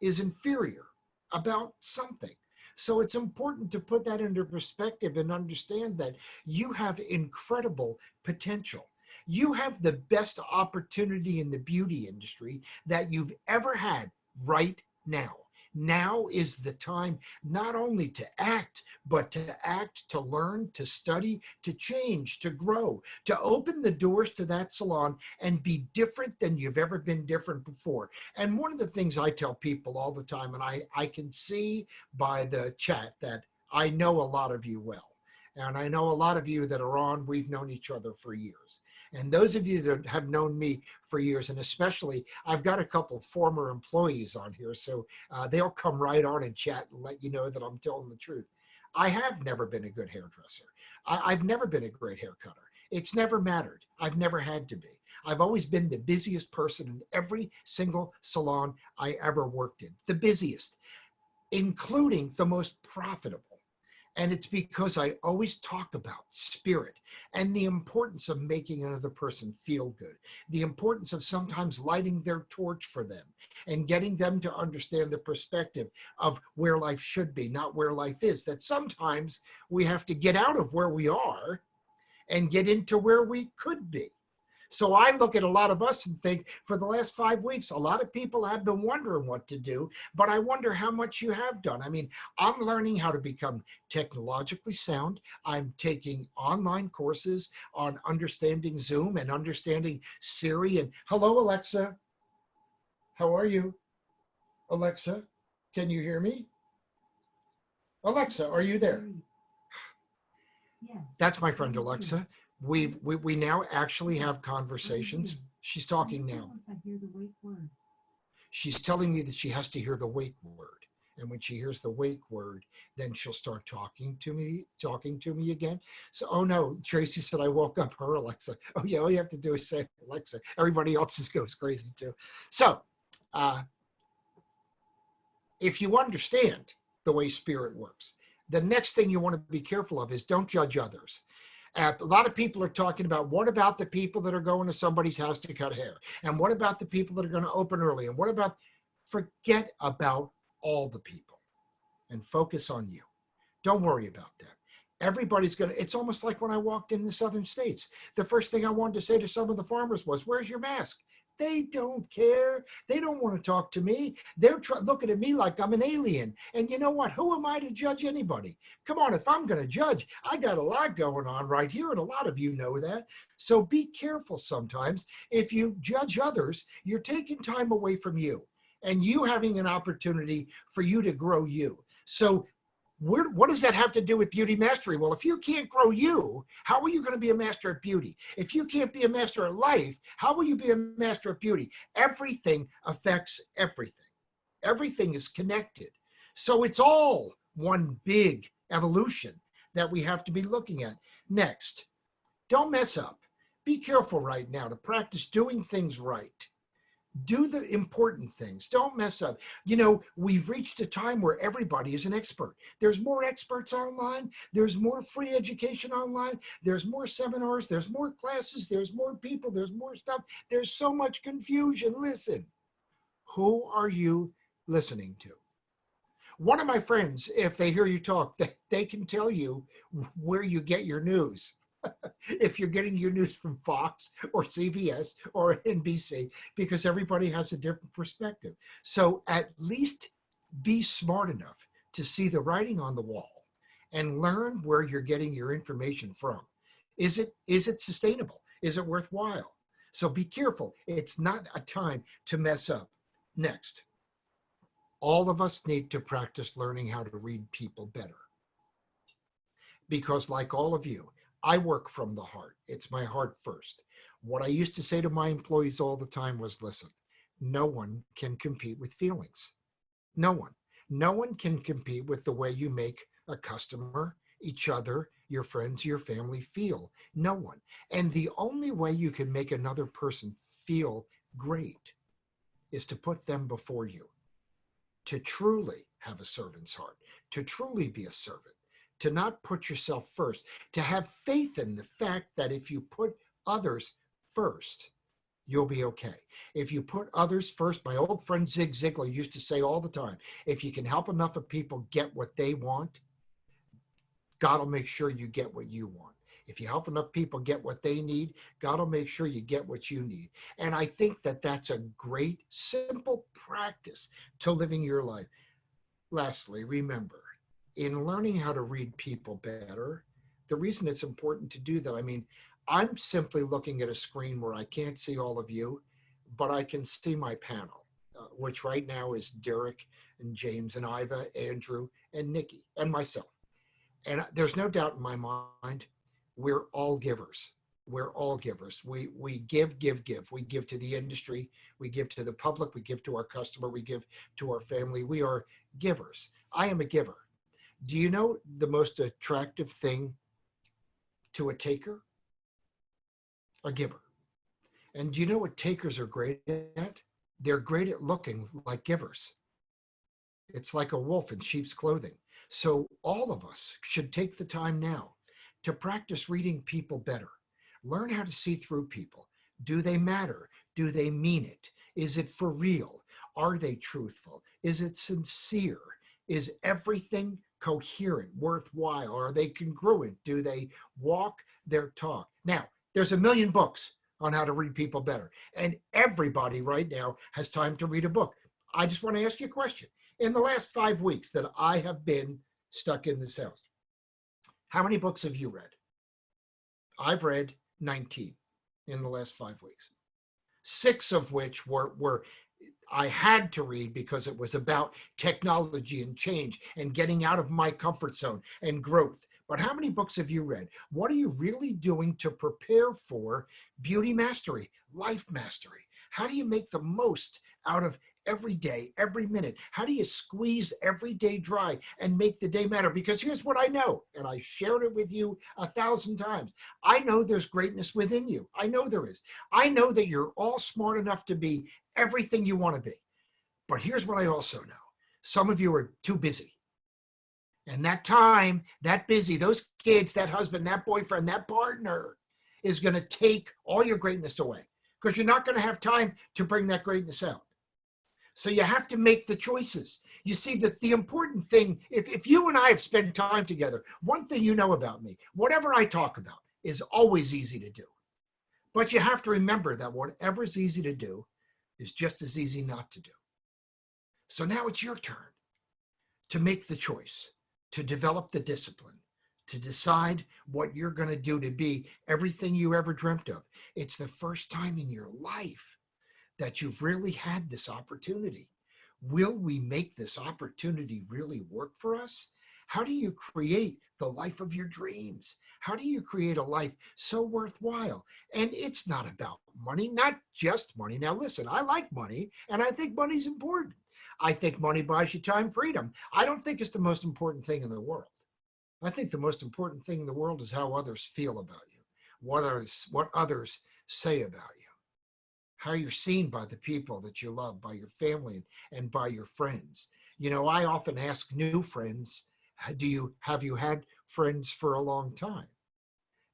is inferior about something. So it's important to put that into perspective and understand that you have incredible potential. You have the best opportunity in the beauty industry that you've ever had right now. Now is the time not only to act, but to act, to learn, to study, to change, to grow, to open the doors to that salon and be different than you've ever been different before. And one of the things I tell people all the time, and I can see by the chat that I know a lot of you well. And I know a lot of you that are on, we've known each other for years. And those of you that have known me for years, and especially, I've got a couple former employees on here, so they'll come right on and chat and let you know that I'm telling the truth. I have never been a good hairdresser. I've never been a great hair cutter. It's never mattered. I've never had to be. I've always been the busiest person in every single salon I ever worked in. The busiest, including the most profitable. And it's because I always talk about spirit and the importance of making another person feel good, the importance of sometimes lighting their torch for them and getting them to understand the perspective of where life should be, not where life is. That sometimes we have to get out of where we are and get into where we could be. So I look at a lot of us and think, for the last 5 weeks, a lot of people have been wondering what to do, but I wonder how much you have done. I mean, I'm learning how to become technologically sound. I'm taking online courses on understanding Zoom and understanding Siri. And hello, Alexa. How are you? Alexa, can you hear me? Alexa, are you there? Yes. That's my friend Alexa. We now actually have conversations. She's talking now. She's telling me that she has to hear the wake word. And when she hears the wake word, then she'll start talking to me again. So, oh no, Tracy said I woke up her Alexa. Oh yeah, all you have to do is say Alexa. Everybody else goes crazy too. So, if you understand the way spirit works, the next thing you want to be careful of is don't judge others. A lot of people are talking about, what about the people that are going to somebody's house to cut hair? And what about the people that are going to open early? And what about, forget about all the people and focus on you. Don't worry about them. Everybody's going to, it's almost like when I walked in the southern states. The first thing I wanted to say to some of the farmers was, where's your mask? They don't care. They don't want to talk to me. They're looking at me like I'm an alien. And you know what? Who am I to judge anybody? Come on, if I'm going to judge, I got a lot going on right here, and a lot of you know that. So be careful sometimes. If you judge others, you're taking time away from you and you having an opportunity for you to grow you. So what does that have to do with beauty mastery? Well, if you can't grow you, how are you going to be a master at beauty? If you can't be a master at life, how will you be a master at beauty? Everything affects everything. Everything is connected. So it's all one big evolution that we have to be looking at. Next, don't mess up. Be careful right now to practice doing things right. Do the important things. Don't mess up. You know, we've reached a time where everybody is an expert. There's more experts online. There's more free education online. There's more seminars. There's more classes. There's more people. There's more stuff. There's so much confusion. Listen, who are you listening to? One of my friends, if they hear you talk, they can tell you where you get your news. If you're getting your news from Fox or CBS or NBC, because everybody has a different perspective. So at least be smart enough to see the writing on the wall and learn where you're getting your information from. Is it sustainable? Is it worthwhile? So be careful. It's not a time to mess up. Next, all of us need to practice learning how to read people better. Because like all of you, I work from the heart. It's my heart first. What I used to say to my employees all the time was, listen, no one can compete with feelings. No one. No one can compete with the way you make a customer, each other, your friends, your family feel. No one. And the only way you can make another person feel great is to put them before you, to truly have a servant's heart, to truly be a servant, to not put yourself first, to have faith in the fact that if you put others first, you'll be okay. If you put others first, my old friend Zig Ziglar used to say all the time, if you can help enough of people get what they want, God will make sure you get what you want. If you help enough people get what they need, God will make sure you get what you need. And I think that that's a great, simple practice to living your life. Lastly, remember, in learning how to read people better, the reason it's important to do that, I mean, I'm simply looking at a screen where I can't see all of you, but I can see my panel, which right now is Derek and James and Iva, Andrew and Nikki and myself. And there's no doubt in my mind, we're all givers. We're all givers. We give. We give to the industry. We give to the public. We give to our customer. We give to our family. We are givers. I am a giver. Do you know the most attractive thing to a taker? A giver. And do you know what takers are great at? They're great at looking like givers. It's like a wolf in sheep's clothing. So all of us should take the time now to practice reading people better. Learn how to see through people. Do they matter? Do they mean it? Is it for real? Are they truthful? Is it sincere? Is everything coherent, worthwhile? Are they congruent? Do they walk their talk? Now, there's a million books on how to read people better. And everybody right now has time to read a book. I just want to ask you a question. In the last 5 weeks that I have been stuck in this house, how many books have you read? I've read 19 in the last 5 weeks. 6 of which were I had to read because it was about technology and change and getting out of my comfort zone and growth. But how many books have you read? What are you really doing to prepare for beauty mastery, life mastery? How do you make the most out of every day, every minute? How do you squeeze every day dry and make the day matter? Because here's what I know, and I shared it with you 1,000 times. I know there's greatness within you. I know there is. I know that you're all smart enough to be everything you want to be. But here's what I also know. Some of you are too busy. And that time, that busy, those kids, that husband, that boyfriend, that partner is going to take all your greatness away because you're not going to have time to bring that greatness out. So you have to make the choices. You see, the important thing, if you and I have spent time together, one thing you know about me, whatever I talk about is always easy to do. But you have to remember that whatever's easy to do is just as easy not to do. So now it's your turn to make the choice, to develop the discipline, to decide what you're going to do to be everything you ever dreamt of. It's the first time in your life that you've really had this opportunity. Will we make this opportunity really work for us? How do you create the life of your dreams? How do you create a life so worthwhile? And it's not about money, not just money. Now, listen, I like money, and I think money's important. I think money buys you time, freedom. I don't think it's the most important thing in the world. I think the most important thing in the world is how others feel about you, what others say about you, how you're seen by the people that you love, by your family and by your friends. You know, I often ask new friends, have you had friends for a long time?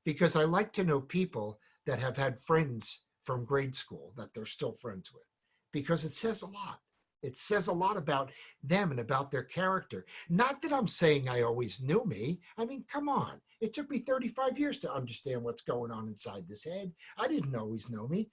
Because I like to know people that have had friends from grade school that they're still friends with, because it says a lot. It says a lot about them and about their character. Not that I'm saying I always knew me. I mean, come on. It took me 35 years to understand what's going on inside this head. I didn't always know me,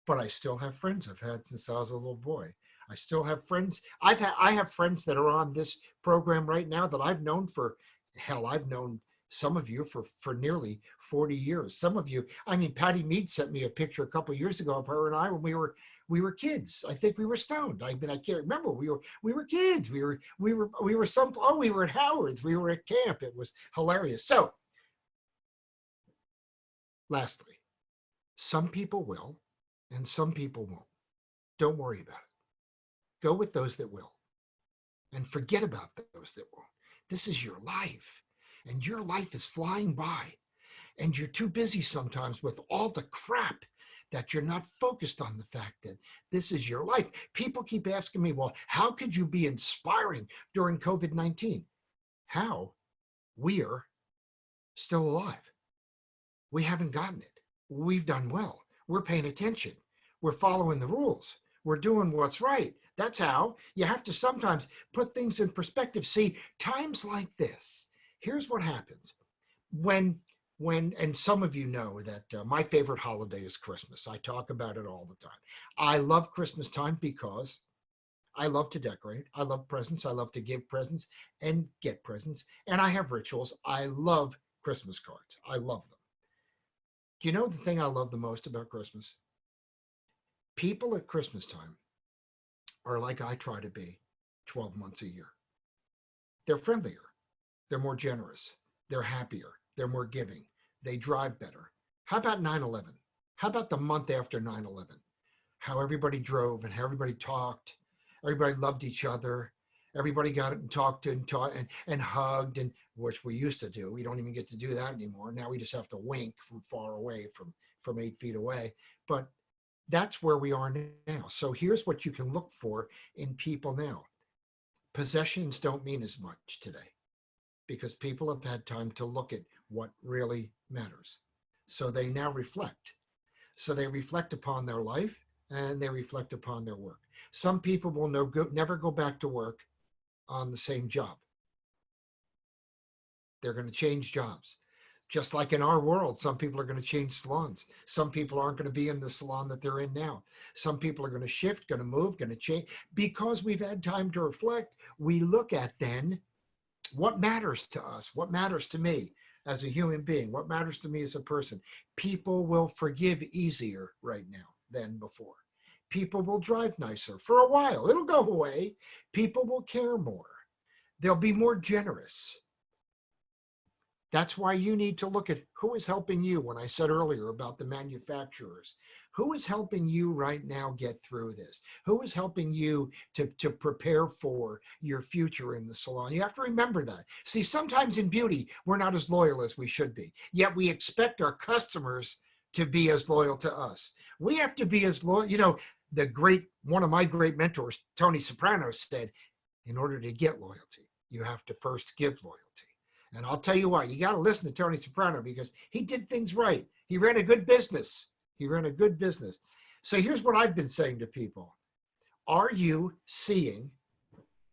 but I still have friends I've had since I was a little boy. I still have friends. I have friends that are on this program right now that I've known for, hell, I've known some of you for nearly 40 years. Some of you, I mean, Patty Mead sent me a picture a couple of years ago of her and I when we were kids. I think we were stoned. I mean, I can't remember. We were kids. we were at Howard's. We were at camp. It was hilarious. So, lastly, some people will, and some people won't. Don't worry about it. Go with those that will, and forget about those that won't. This is your life, and your life is flying by, and you're too busy sometimes with all the crap that you're not focused on the fact that this is your life. People keep asking me, well, how could you be inspiring during COVID-19? How? We're still alive. We haven't gotten it. We've done well. We're paying attention. We're following the rules. We're doing what's right. That's how. You have to sometimes put things in perspective. See, times like this, here's what happens. When and some of you know that my favorite holiday is Christmas. I talk about it all the time. I love Christmas time because I love to decorate. I love presents. I love to give presents and get presents. And I have rituals. I love Christmas cards. I love them. Do you know the thing I love the most about Christmas? People at Christmas time are like I try to be 12 months a year. They're friendlier. They're more generous. They're happier. They're more giving. They drive better. How about 9/11? How about the month after 9/11? How everybody drove and how everybody talked. Everybody loved each other. Everybody got it and talked and hugged, and which we used to do. We don't even get to do that anymore. Now we just have to wink from far away, from 8 feet away. But that's where we are now. So here's what you can look for in people now. Possessions don't mean as much today because people have had time to look at what really matters. So they now reflect. So they reflect upon their life and they reflect upon their work. Some people will never go back to work on the same job. They're going to change jobs. Just like in our world, some people are going to change salons. Some people aren't going to be in the salon that they're in now. Some people are going to shift, going to move, going to change. Because we've had time to reflect, we look at then what matters to us, what matters to me as a human being, what matters to me as a person. People will forgive easier right now than before. People will drive nicer for a while. It'll go away. People will care more. They'll be more generous. That's why you need to look at who is helping you. When I said earlier about the manufacturers, who is helping you right now get through this? Who is helping you to prepare for your future in the salon? You have to remember that. See, sometimes in beauty, we're not as loyal as we should be, yet we expect our customers to be as loyal to us. We have to be as loyal. You know, one of my great mentors, Tony Soprano, said, in order to get loyalty, you have to first give loyalty. And I'll tell you what, you got to listen to Tony Soprano because he did things right. He ran a good business. He ran a good business. So here's what I've been saying to people. Are you seeing?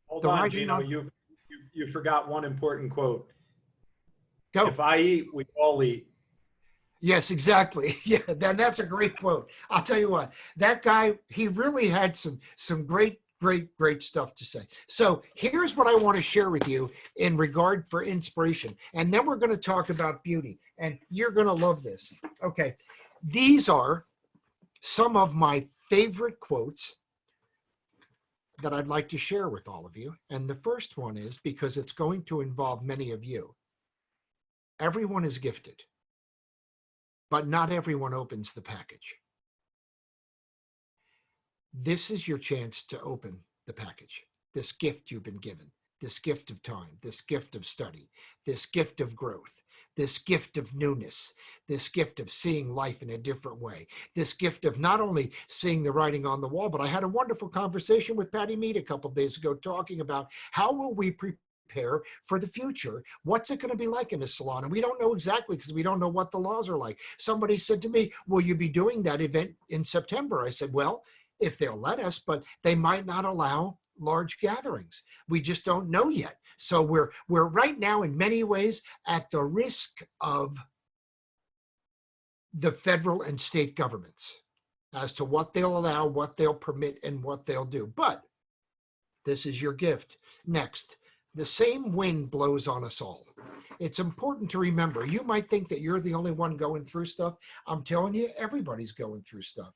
Hold on, Geno. You forgot one important quote. Go. If I eat, we all eat. Yes, exactly. Yeah, that's a great quote. I'll tell you what, that guy, he really had some great stuff to say. So here's what I want to share with you in regard for inspiration. And then we're going to talk about beauty. And you're going to love this. Okay. These are some of my favorite quotes that I'd like to share with all of you. And the first one is, because it's going to involve many of you. Everyone is gifted, but not everyone opens the package. This is your chance to open the package, this gift you've been given, this gift of time, this gift of study, this gift of growth, this gift of newness, this gift of seeing life in a different way, this gift of not only seeing the writing on the wall, but I had a wonderful conversation with Patty Mead a couple of days ago talking about how will we prepare for the future. What's it going to be like in a salon? And we don't know exactly because we don't know what the laws are like. Somebody said to me, will you be doing that event in September? I said, well, if they'll let us, but they might not allow large gatherings. We just don't know yet. So we're right now in many ways at the risk of the federal and state governments as to what they'll allow, what they'll permit, and what they'll do. But this is your gift. Next, the same wind blows on us all. It's important to remember, you might think that you're the only one going through stuff. I'm telling you, everybody's going through stuff.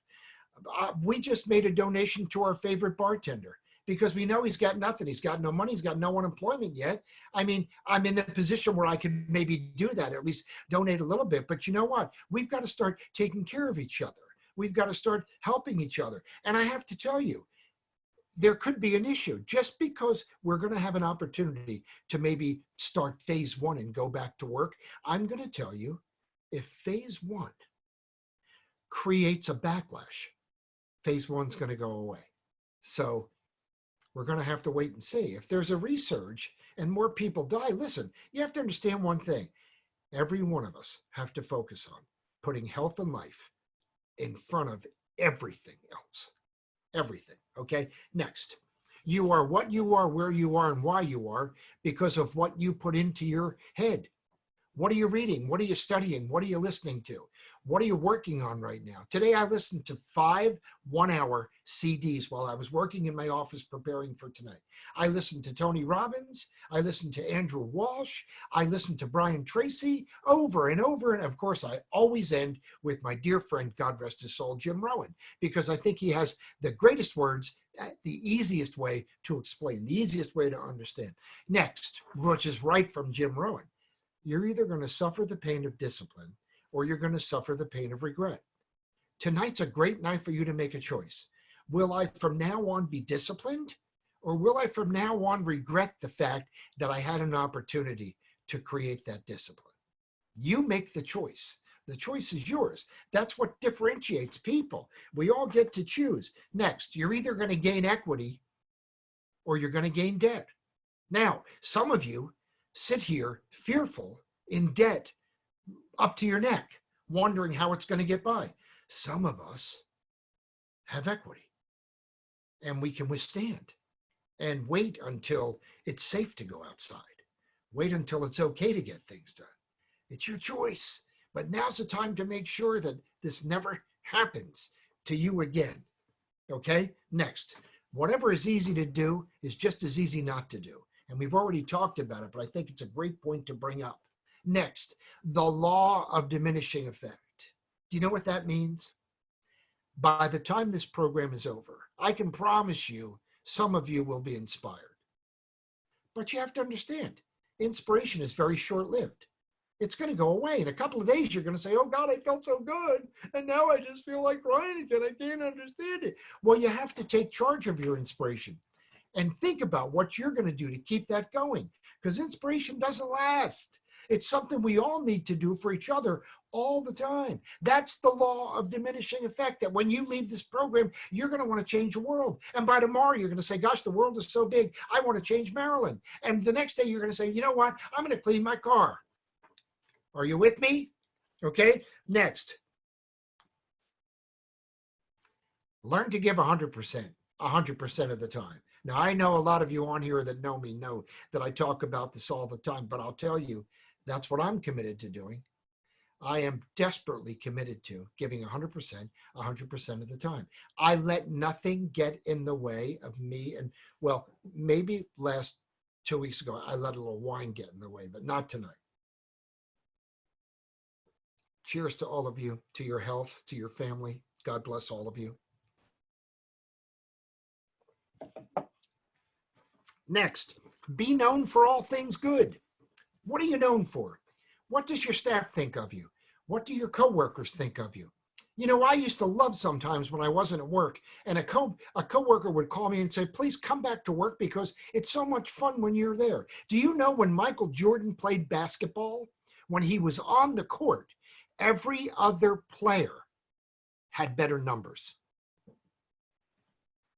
We just made a donation to our favorite bartender because we know he's got nothing. He's got no money. He's got no unemployment yet. I mean, I'm in the position where I can maybe do that, at least donate a little bit. But you know what? We've got to start taking care of each other. We've got to start helping each other. And I have to tell you, there could be an issue just because we're going to have an opportunity to maybe start phase one and go back to work. I'm going to tell you, if phase one creates a backlash, phase one's going to go away. So we're going to have to wait and see. If there's a resurge and more people die, listen, you have to understand one thing. Every one of us have to focus on putting health and life in front of everything else. Everything. Okay. Next, you are what you are, where you are, and why you are because of what you put into your head. What are you reading? What are you studying? What are you listening to? What are you working on right now? Today, I listened to 5 one-hour CDs while I was working in my office preparing for tonight. I listened to Tony Robbins. I listened to Andrew Walsh. I listened to Brian Tracy over and over. And of course, I always end with my dear friend, God rest his soul, Jim Rowan, because I think he has the greatest words, the easiest way to explain, the easiest way to understand. Next, which is right from Jim Rowan. You're either going to suffer the pain of discipline or you're going to suffer the pain of regret. Tonight's a great night for you to make a choice. Will I from now on be disciplined or will I from now on regret the fact that I had an opportunity to create that discipline? You make the choice. The choice is yours. That's what differentiates people. We all get to choose. Next, you're either going to gain equity or you're going to gain debt. Now, some of you sit here fearful, in debt, up to your neck, wondering how it's going to get by. Some of us have equity and we can withstand and wait until it's safe to go outside. Wait until it's okay to get things done. It's your choice. But now's the time to make sure that this never happens to you again. Okay? Next. Whatever is easy to do is just as easy not to do. And we've already talked about it, but I think it's a great point to bring up. Next, the law of diminishing effect. Do you know what that means? By the time this program is over, I can promise you some of you will be inspired. But you have to understand, inspiration is very short-lived. It's going to go away. In a couple of days, you're going to say, oh God, I felt so good. And now I just feel like crying again. I can't understand it. Well, you have to take charge of your inspiration and think about what you're going to do to keep that going, because inspiration doesn't last. It's something we all need to do for each other all the time. That's the law of diminishing effect, that when you leave this program, you're going to want to change the world. And by tomorrow, you're going to say, gosh, the world is so big. I want to change Maryland. And the next day, you're going to say, you know what? I'm going to clean my car. Are you with me? Okay. Next. Learn to give 100% of the time. Now, I know a lot of you on here that know me know that I talk about this all the time, but I'll tell you, that's what I'm committed to doing. I am desperately committed to giving 100% of the time. I let nothing get in the way of me. And well, maybe last 2 weeks ago, I let a little wine get in the way, but not tonight. Cheers to all of you, to your health, to your family. God bless all of you. Next, be known for all things good. What are you known for? What does your staff think of you? What do your coworkers think of you? You know, I used to love sometimes when I wasn't at work and a coworker would call me and say, please come back to work because it's so much fun when you're there. Do you know when Michael Jordan played basketball, when he was on the court, every other player had better numbers?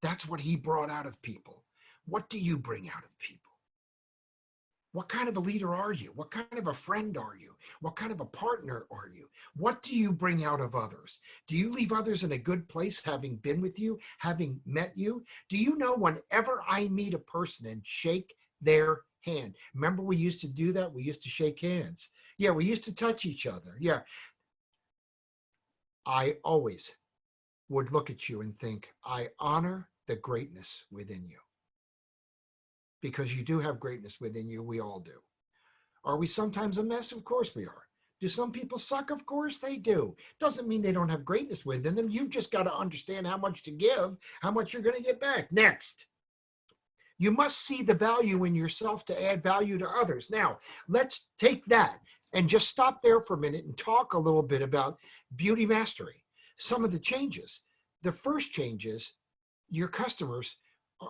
That's what he brought out of people. What do you bring out of people? What kind of a leader are you? What kind of a friend are you? What kind of a partner are you? What do you bring out of others? Do you leave others in a good place having been with you, having met you? Do you know whenever I meet a person and shake their hand? Remember we used to do that? We used to shake hands. Yeah, we used to touch each other. Yeah. I always would look at you and think, I honor the greatness within you. Because you do have greatness within you. We all do. Are we sometimes a mess? Of course we are. Do some people suck? Of course they do. Doesn't mean they don't have greatness within them. You've just got to understand how much to give, how much you're going to get back. Next. You must see the value in yourself to add value to others. Now, let's take that and just stop there for a minute and talk a little bit about beauty mastery. Some of the changes. The first change is your customers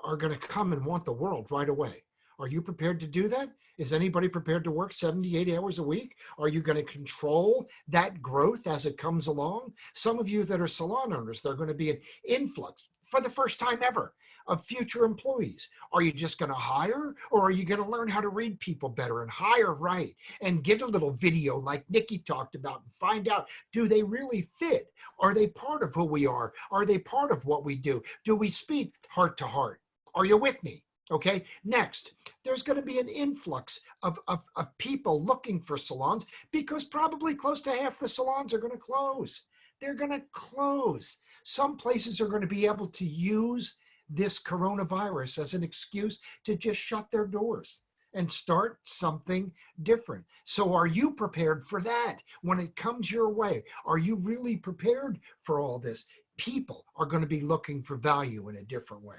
are going to come and want the world right away. Are you prepared to do that? Is anybody prepared to work 78 hours a week? Are you going to control that growth as it comes along? Some of you that are salon owners, they're going to be an influx for the first time ever of future employees. Are you just going to hire, or are you going to learn how to read people better and hire right and get a little video like Nikki talked about and find out, do they really fit? Are they part of who we are? Are they part of what we do? Do we speak heart to heart? Are you with me? Okay, next, there's going to be an influx of people looking for salons because probably close to half the salons are going to close. They're going to close. Some places are going to be able to use this coronavirus as an excuse to just shut their doors and start something different. So are you prepared for that when it comes your way? Are you really prepared for all this? People are going to be looking for value in a different way.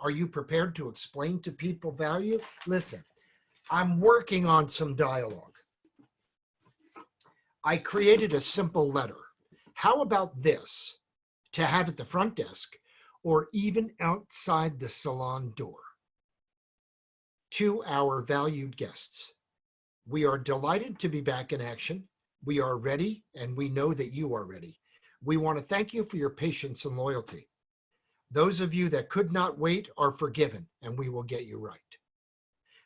Are you prepared to explain to people value? Listen, I'm working on some dialogue. I created a simple letter. How about this to have at the front desk or even outside the salon door? To our valued guests, we are delighted to be back in action. We are ready, and we know that you are ready. We want to thank you for your patience and loyalty. Those of you that could not wait are forgiven, and we will get you right.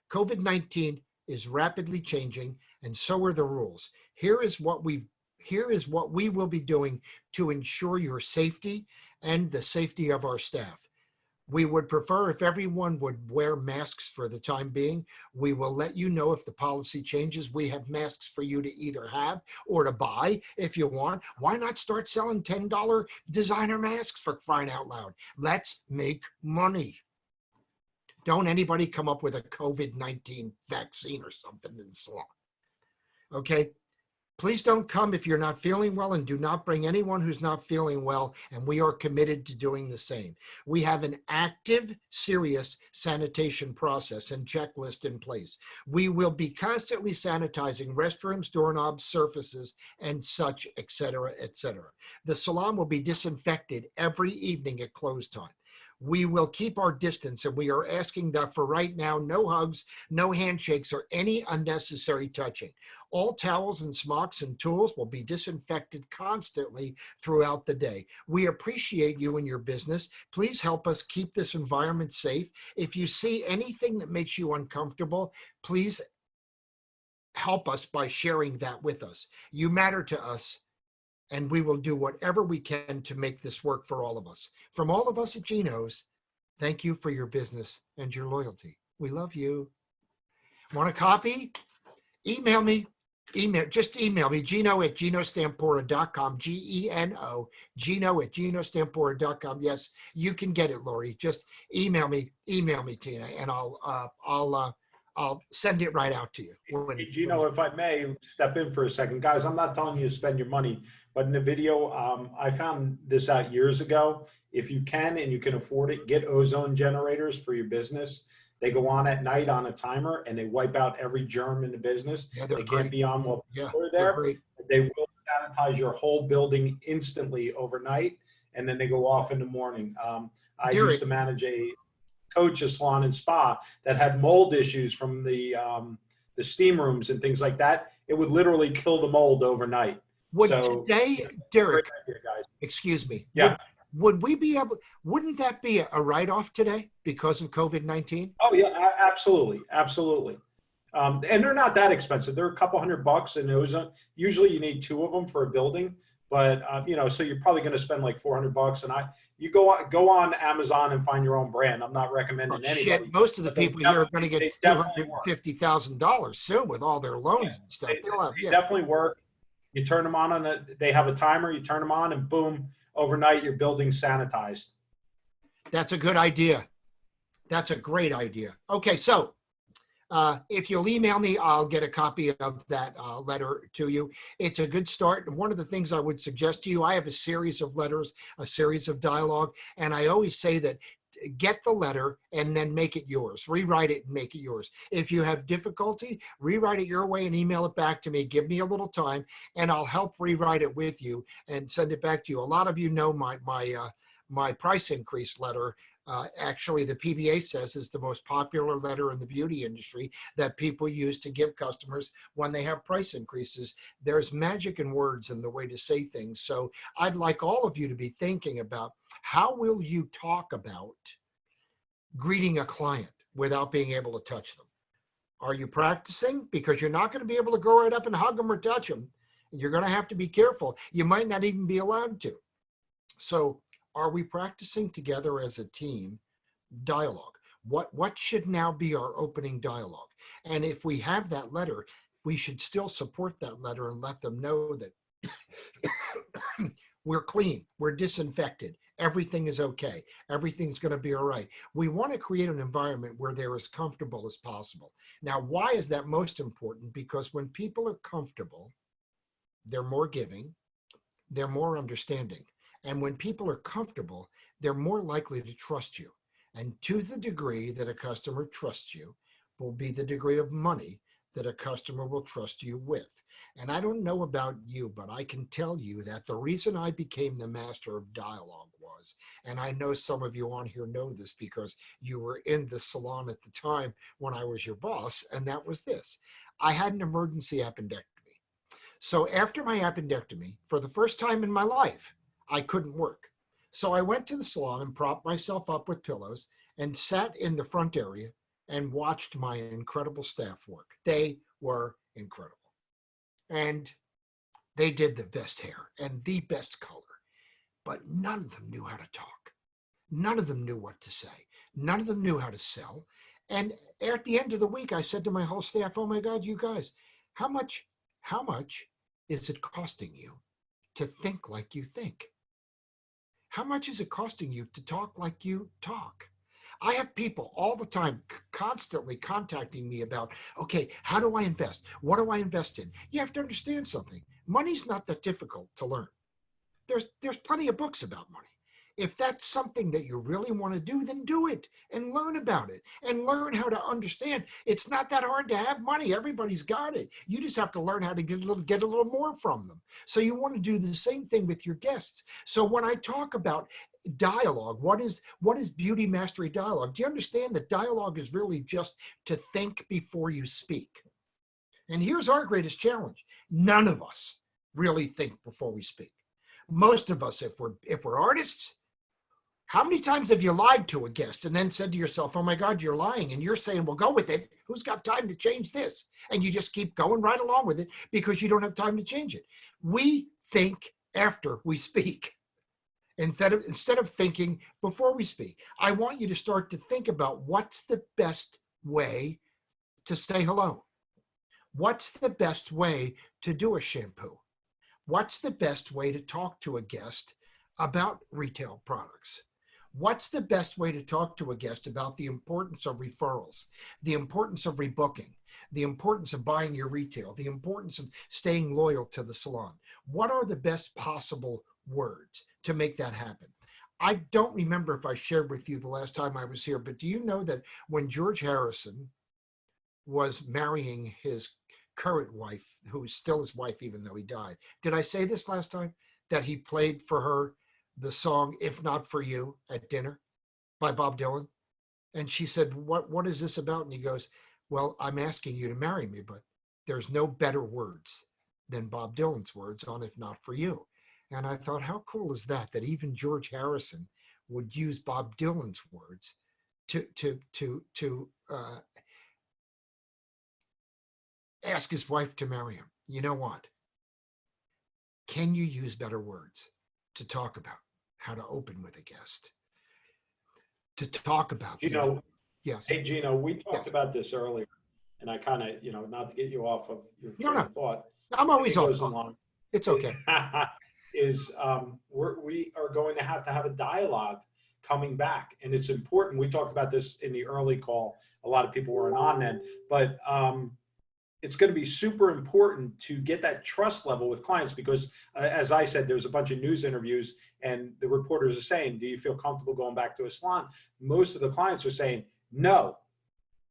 COVID-19 is rapidly changing, and so are the rules. Here is what we will be doing to ensure your safety and the safety of our staff. We would prefer if everyone would wear masks for the time being. We will let you know if the policy changes. We have masks for you to either have or to buy if you want. Why not start selling $10 designer masks, for crying out loud? Let's make money. Don't anybody come up with a COVID-19 vaccine or something in the salon. Okay? Please don't come if you're not feeling well, and do not bring anyone who's not feeling well, and we are committed to doing the same. We have an active, serious sanitation process and checklist in place. We will be constantly sanitizing restrooms, doorknobs, surfaces, and such, etc., etc. The salon will be disinfected every evening at close time. We will keep our distance, and we are asking that for right now, no hugs, no handshakes, or any unnecessary touching. All towels and smocks and tools will be disinfected constantly throughout the day. We appreciate you and your business. Please help us keep this environment safe. If you see anything that makes you uncomfortable, please help us by sharing that with us. You matter to us, and we will do whatever we can to make this work for all of us. From all of us at Geno's, thank you for your business and your loyalty. We love you. Want a copy? Email me. Just email me, Geno@genostampora.com, Geno@genostampora.com. Yes, you can get it, Lori. Just email me, Tina, and I'll send it right out to you. Hey, Geno, if I may step in for a second. Guys, I'm not telling you to spend your money, but in the video, I found this out years ago. If you can and you can afford it, get ozone generators for your business. They go on at night on a timer, and they wipe out every germ in the business. Yeah, they can't be on while people are they're there. great. They will sanitize your whole building instantly overnight, and then they go off in the morning. I used to manage a salon and spa that had mold issues from the steam rooms and things like that. It would literally kill the mold overnight. Derek, idea, guys. Excuse me. Yeah. Would we be able, wouldn't that be a write-off today because of COVID-19? Oh yeah, absolutely. Absolutely. And they're not that expensive. They're a couple $100, and those usually you need 2 of them for a building. But so you're probably going to spend like $400, and you go on Amazon and find your own brand. I'm not recommending anybody. Shit, most of the people here are going to get $250,000 soon with all their loans and stuff. They definitely work. You turn them on they have a timer. You turn them on, and boom, overnight your building's sanitized. That's a good idea. That's a great idea. Okay, so if you'll email me, I'll get a copy of that letter to you. It's a good start. And one of the things I would suggest to you, I have a series of letters, a series of dialogue, and I always say that get the letter and then make it yours. Rewrite it and make it yours. If you have difficulty, rewrite it your way and email it back to me. Give me a little time, and I'll help rewrite it with you and send it back to you. A lot of you know my price increase letter. Actually, the PBA says is the most popular letter in the beauty industry that people use to give customers when they have price increases. There's magic in words and the way to say things. So I'd like all of you to be thinking about, how will you talk about greeting a client without being able to touch them? Are you practicing? Because you're not going to be able to go right up and hug them or touch them. You're going to have to be careful. You might not even be allowed to. So are we practicing together as a team dialogue? What should now be our opening dialogue? And if we have that letter, we should still support that letter and let them know that we're clean, we're disinfected, everything is okay, everything's going to be all right. We want to create an environment where they're as comfortable as possible. Now, why is that most important? Because when people are comfortable, they're more giving, they're more understanding. And when people are comfortable, they're more likely to trust you. And to the degree that a customer trusts you will be the degree of money that a customer will trust you with. And I don't know about you, but I can tell you that the reason I became the master of dialogue was, and I know some of you on here know this because you were in the salon at the time when I was your boss, and that was this. I had an emergency appendectomy. So after my appendectomy, for the first time in my life, I couldn't work. So I went to the salon and propped myself up with pillows and sat in the front area and watched my incredible staff work. They were incredible. And they did the best hair and the best color, but none of them knew how to talk. None of them knew what to say. None of them knew how to sell. And at the end of the week, I said to my whole staff, oh my God, you guys, how much is it costing you to think like you think? How much is it costing you to talk like you talk? I have people all the time constantly contacting me about, okay, how do I invest? What do I invest in? You have to understand something. Money's not that difficult to learn. There's plenty of books about money. If that's something that you really want to do, then do it and learn about it and learn how to understand. It's not that hard to have money. Everybody's got it. You just have to learn how to get a little more from them. So you want to do the same thing with your guests. So when I talk about dialogue, what is beauty mastery dialogue? Do you understand that dialogue is really just to think before you speak? And here's our greatest challenge. None of us really think before we speak. Most of us, if we're artists, how many times have you lied to a guest and then said to yourself, oh my God, you're lying, and you're saying, well, go with it. Who's got time to change this? And you just keep going right along with it because you don't have time to change it. We think after we speak instead of thinking before we speak. I want you to start to think about what's the best way to say hello. What's the best way to do a shampoo? What's the best way to talk to a guest about retail products? What's the best way to talk to a guest about the importance of referrals, the importance of rebooking, the importance of buying your retail, the importance of staying loyal to the salon? What are the best possible words to make that happen? I don't remember if I shared with you the last time I was here, but do you know that when George Harrison was marrying his current wife, who is still his wife even though he died, did I say this last time, that he played for her the song If Not For You at dinner by Bob Dylan? And she said, what is this about? And he goes, well, I'm asking you to marry me, but there's no better words than Bob Dylan's words on If Not For You. And I thought, how cool is that even George Harrison would use Bob Dylan's words to ask his wife to marry him. You know what? Can you use better words to talk about how to open with a guest? To talk about, yes. Hey, Geno, we talked Yes. about this earlier, and I kind of, not to get you off of your No, train of thought. I'm always it off. goes along. It's okay. We are going to have a dialogue coming back, and it's important. We talked about this in the early call. A lot of people weren't on then, but it's going to be super important to get that trust level with clients because, as I said, there's a bunch of news interviews, and the reporters are saying, do you feel comfortable going back to a salon? Most of the clients are saying, no,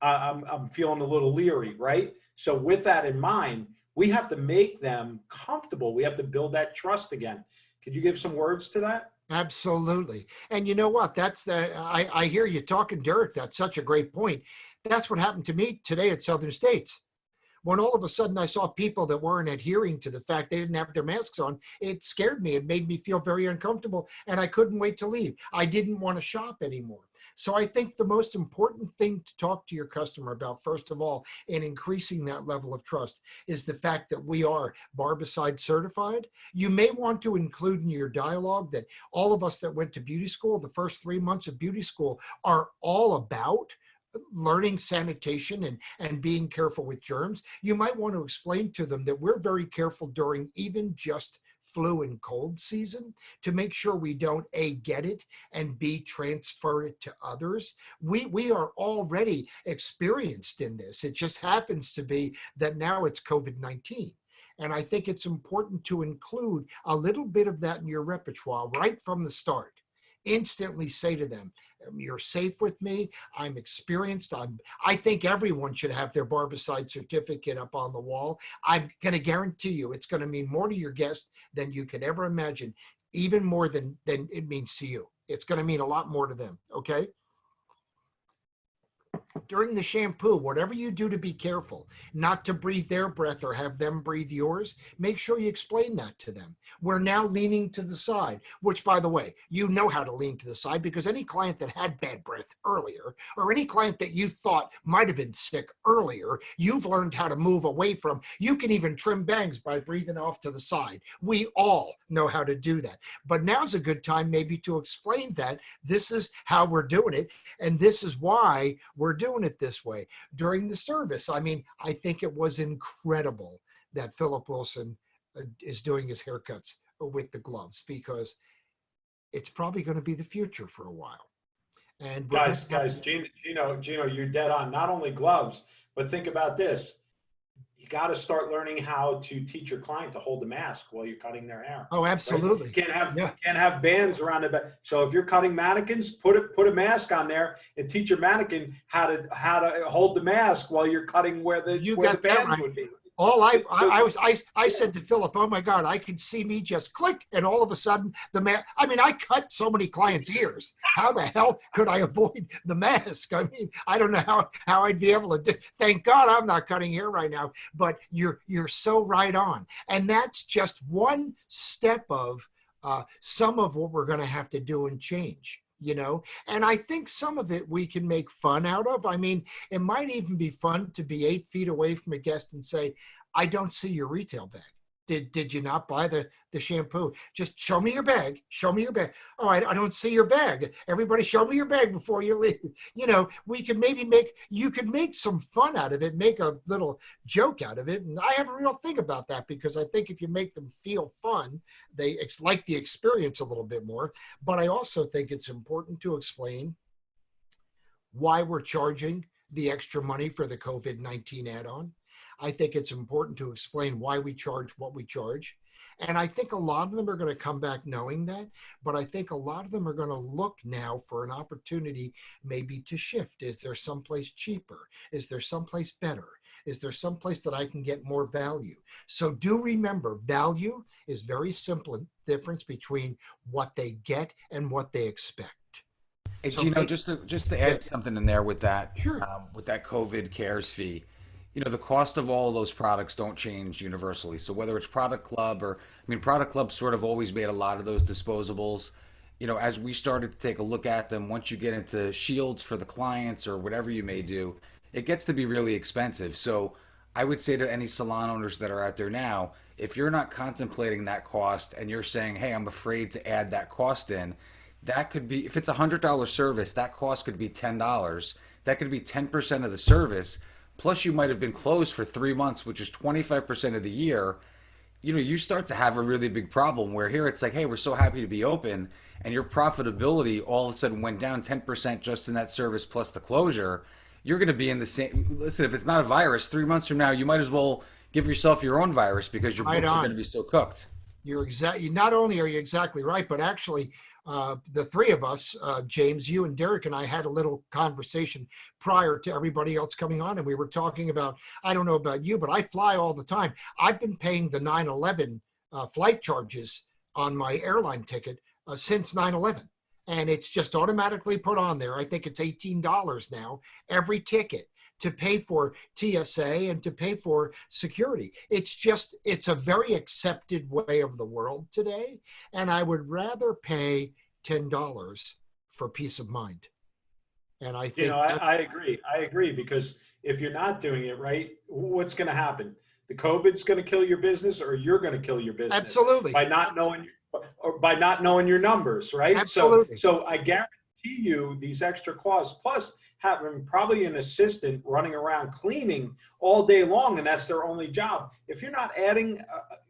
I'm feeling a little leery, right? So with that in mind, we have to make them comfortable. We have to build that trust again. Could you give some words to that? Absolutely. And you know what? I hear you talking, Derek. That's such a great point. That's what happened to me today at Southern States. When all of a sudden I saw people that weren't adhering to the fact they didn't have their masks on, it scared me. It made me feel very uncomfortable, and I couldn't wait to leave. I didn't want to shop anymore. So I think the most important thing to talk to your customer about, first of all, in increasing that level of trust, is the fact that we are Barbicide certified. You may want to include in your dialogue that all of us that went to beauty school, the first 3 months of beauty school, are all about learning sanitation and being careful with germs. You might want to explain to them that we're very careful during even just flu and cold season to make sure we don't A, get it, and B, transfer it to others. We are already experienced in this. It just happens to be that now it's COVID-19. And I think it's important to include a little bit of that in your repertoire right from the start. Instantly say to them, you're safe with me. I'm experienced. I think everyone should have their Barbicide certificate up on the wall. I'm going to guarantee you it's going to mean more to your guest than you could ever imagine, even more than it means to you. It's going to mean a lot more to them. Okay. during the shampoo, whatever you do to be careful, not to breathe their breath or have them breathe yours, make sure you explain that to them. We're now leaning to the side, which, by the way, you know how to lean to the side, because any client that had bad breath earlier, or any client that you thought might have been sick earlier, you've learned how to move away from. You can even trim bangs by breathing off to the side. We all know how to do that. But now's a good time maybe to explain that this is how we're doing it, and this is why we're doing it this way. During the service, I mean, I think it was incredible that Philip Wilson is doing his haircuts with the gloves, because it's probably going to be the future for a while. And Guys, Geno, you're dead on. Not only gloves, but think about this. You got to start learning how to teach your client to hold the mask while you're cutting their hair. Oh, absolutely. Right? You can't have bands around the back. So if you're cutting mannequins, put a mask on there and teach your mannequin how to hold the mask while you're cutting where the bands would be. All I said to Philip, oh my God, I could see me just click, and all of a sudden I cut so many clients' ears. How the hell could I avoid the mask? I mean, I don't know how I'd be able to do. Thank God I'm not cutting hair right now, but you're so right on. And that's just one step of some of what we're going to have to do and change. And I think some of it we can make fun out of. I mean, it might even be fun to be 8 feet away from a guest and say, I don't see your retail bag. Did you not buy the shampoo? Just show me your bag. Show me your bag. Oh, I don't see your bag. Everybody show me your bag before you leave. We can you could make some fun out of it, make a little joke out of it. And I have a real thing about that, because I think if you make them feel fun, they like the experience a little bit more. But I also think it's important to explain why we're charging the extra money for the COVID-19 add-on. I think it's important to explain why we charge what we charge. And I think a lot of them are going to come back knowing that, but I think a lot of them are going to look now for an opportunity maybe to shift. Is there someplace cheaper? Is there someplace better? Is there someplace that I can get more value? So do remember, value is very simple, difference between what they get and what they expect. Hey, Geno, just to add something in there with that, Sure. With that COVID cares fee, the cost of all of those products don't change universally. So whether it's Product Club Product Club sort of always made a lot of those disposables. As we started to take a look at them, once you get into shields for the clients or whatever you may do, it gets to be really expensive. So I would say to any salon owners that are out there now, if you're not contemplating that cost and you're saying, hey, I'm afraid to add that cost in, that could be, if it's a $100 service, that cost could be $10. That could be 10% of the service. Plus you might have been closed for 3 months, which is 25% of the year. You start to have a really big problem where here it's like, hey, we're so happy to be open, and your profitability all of a sudden went down 10% just in that service plus the closure. You're going to be in the same, listen, if it's not a virus, 3 months from now, you might as well give yourself your own virus because your books are going to be so cooked. Not only are you exactly right, but actually the three of us, James, you and Derek and I, had a little conversation prior to everybody else coming on, and we were talking about, I don't know about you, but I fly all the time. I've been paying the 9/11 flight charges on my airline ticket since 9/11, and it's just automatically put on there. I think it's $18 now, every ticket, to pay for TSA and to pay for security. It's a very accepted way of the world today. And I would rather pay $10 for peace of mind. And I think I agree, because if you're not doing it right, what's going to happen? The COVID's going to kill your business, or you're going to kill your business. Absolutely. By not knowing your numbers, right? Absolutely. So I guarantee you these extra costs, plus having probably an assistant running around cleaning all day long, and that's their only job. If you're not adding,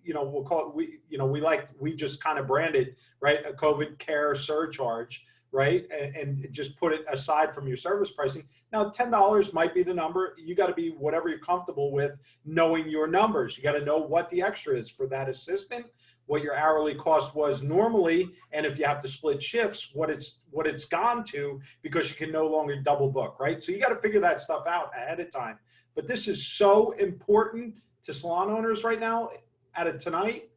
we'll call it, we just kind of brand it, right, a COVID care surcharge, right, and just put it aside from your service pricing. Now, $10 might be the number. You got to be whatever you're comfortable with, knowing your numbers. You got to know what the extra is for that assistant, what your hourly cost was normally, and if you have to split shifts, what it's gone to, because you can no longer double book, right? So you got to figure that stuff out ahead of time. But this is so important to salon owners right now. Out of tonight,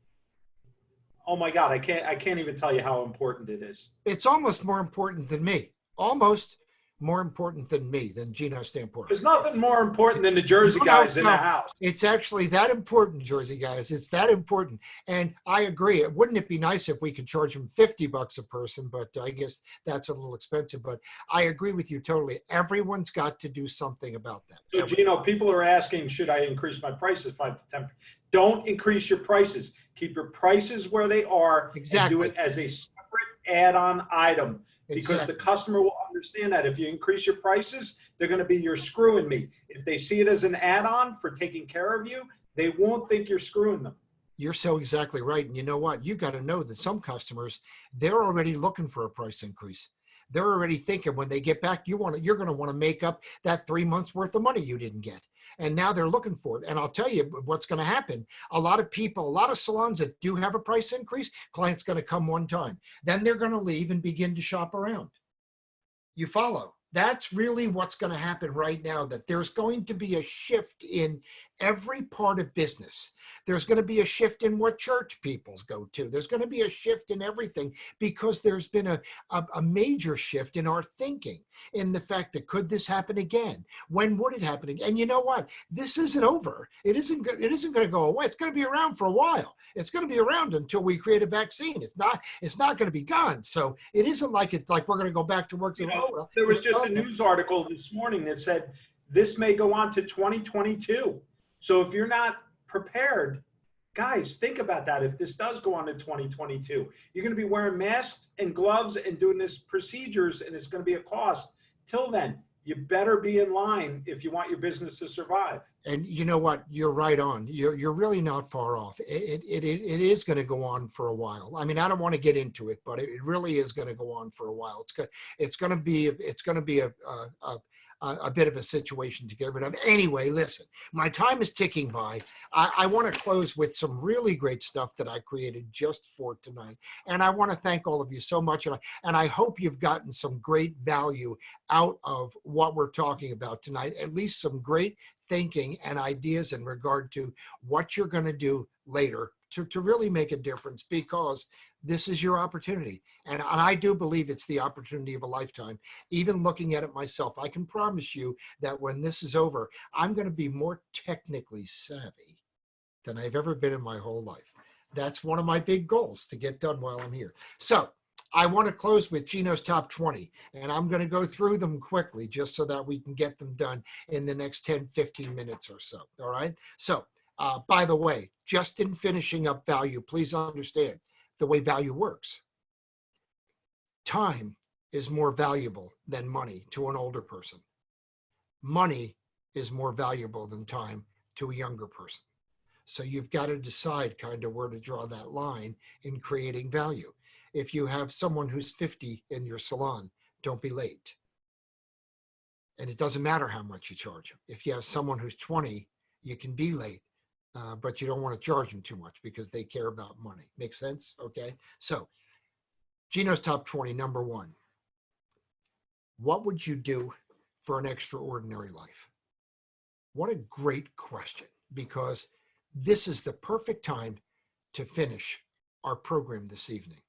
oh my God, I can't even tell you how important it is. It's almost more important than me. Almost. more important than me, than Geno Stampora. There's nothing more important than the Jersey guys in the house. It's actually that important, Jersey guys. It's that important. And I agree. Wouldn't it be nice if we could charge them $50 a person? But I guess that's a little expensive. But I agree with you totally. Everyone's got to do something about that. So, Geno, people are asking, should I increase my prices 5 to 10? Don't increase your prices. Keep your prices where they are. Exactly. And do it as a separate add-on item. Because Exactly. the customer will understand that if you increase your prices, they're going to be, you're screwing me. If they see it as an add-on for taking care of you, they won't think you're screwing them. You're so exactly right. And you know what? You got to know that some customers, they're already looking for a price increase. They're already thinking when they get back, you're going to want to make up that 3 months worth of money you didn't get. And now they're looking for it. And I'll tell you what's going to happen. A lot of people, a lot of salons that do have a price increase, client's going to come one time. Then they're going to leave and begin to shop around. You follow? That's really what's going to happen right now, that there's going to be a shift in every part of business. There's going to be a shift in what church people go to. There's going to be a shift in everything because there's been a major shift in our thinking, in the fact that could this happen again? When would it happen again? And you know what? This isn't over. It isn't going to go away. It's going to be around for a while. It's going to be around until we create a vaccine. It's not going to be gone. So it isn't like we're going to go back to work. There was just a news article this morning that said this may go on to 2022. So if you're not prepared, guys, think about that. If this does go on to 2022, you're going to be wearing masks and gloves and doing this procedures, and it's going to be a cost. Till then, you better be in line if you want your business to survive. And you know what? You're right on. You're really not far off. It is going to go on for a while. I mean, I don't want to get into it, but it really is going to go on for a while. It's going to be a bit of a situation to get rid of. Anyway, listen, my time is ticking by. I want to close with some really great stuff that I created just for tonight. And I want to thank all of you so much. And I hope you've gotten some great value out of what we're talking about tonight, at least some great thinking and ideas in regard to what you're going to do later to really make a difference, because this is your opportunity. And I do believe it's the opportunity of a lifetime. Even looking at it myself, I can promise you that when this is over, I'm going to be more technically savvy than I've ever been in my whole life. That's one of my big goals, to get done while I'm here. So I want to close with Geno's top 20, and I'm going to go through them quickly just so that we can get them done in the next 10, 15 minutes or so. All right. So by the way, just in finishing up value, please understand the way value works. Time is more valuable than money to an older person. Money is more valuable than time to a younger person. So you've got to decide kind of where to draw that line in creating value. If you have someone who's 50 in your salon, don't be late. And it doesn't matter how much you charge them. If you have someone who's 20, you can be late. But you don't want to charge them too much because they care about money. Make sense? Okay. So Geno's top 20, number 1. What would you do for an extraordinary life? What a great question, because this is the perfect time to finish our program this evening.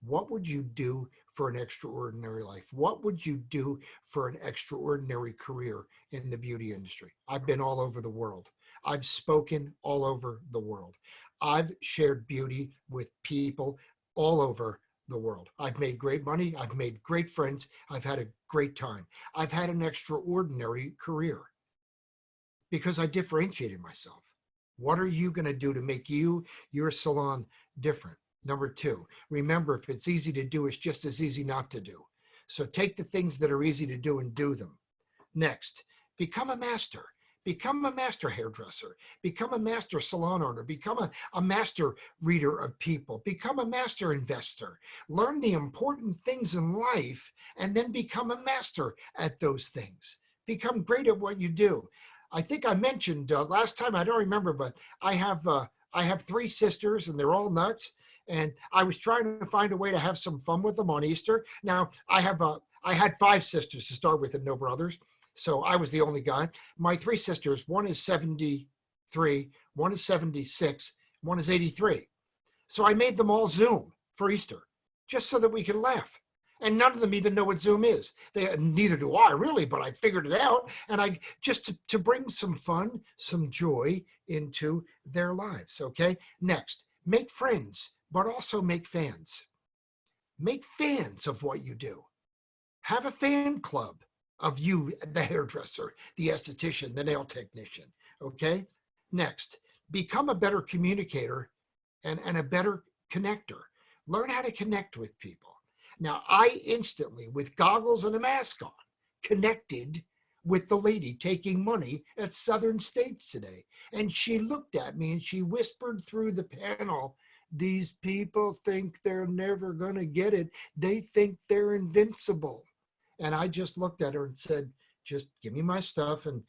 What would you do for an extraordinary life? What would you do for an extraordinary career in the beauty industry? I've been all over the world. I've spoken all over the world. I've shared beauty with people all over the world. I've made great money. I've made great friends. I've had a great time. I've had an extraordinary career because I differentiated myself. What are you going to do to make your salon different? Number 2, remember, if it's easy to do, it's just as easy not to do. So take the things that are easy to do and do them. Next, become a master. Become a master hairdresser, become a master salon owner, become a master reader of people, become a master investor, learn the important things in life, and then become a master at those things. Become great at what you do. I think I mentioned last time, I don't remember, but I have 3 sisters and they're all nuts. And I was trying to find a way to have some fun with them on Easter. Now I had 5 sisters to start with and no brothers. So I was the only guy. My 3 sisters, one is 73, one is 76, one is 83. So I made them all Zoom for Easter, just so that we could laugh. And none of them even know what Zoom is. Neither do I really, but I figured it out. And I just to bring some fun, some joy into their lives. Okay. Next, make friends, but also make fans. Make fans of what you do. Have a fan club of you, the hairdresser, the esthetician, the nail technician. Okay. Next, become a better communicator and a better connector. Learn how to connect with people. Now, I instantly, with goggles and a mask on, connected with the lady taking money at Southern States today. And she looked at me and she whispered through the panel, "These people think they're never going to get it. They think they're invincible." And I just looked at her and said, "Just give me my stuff and,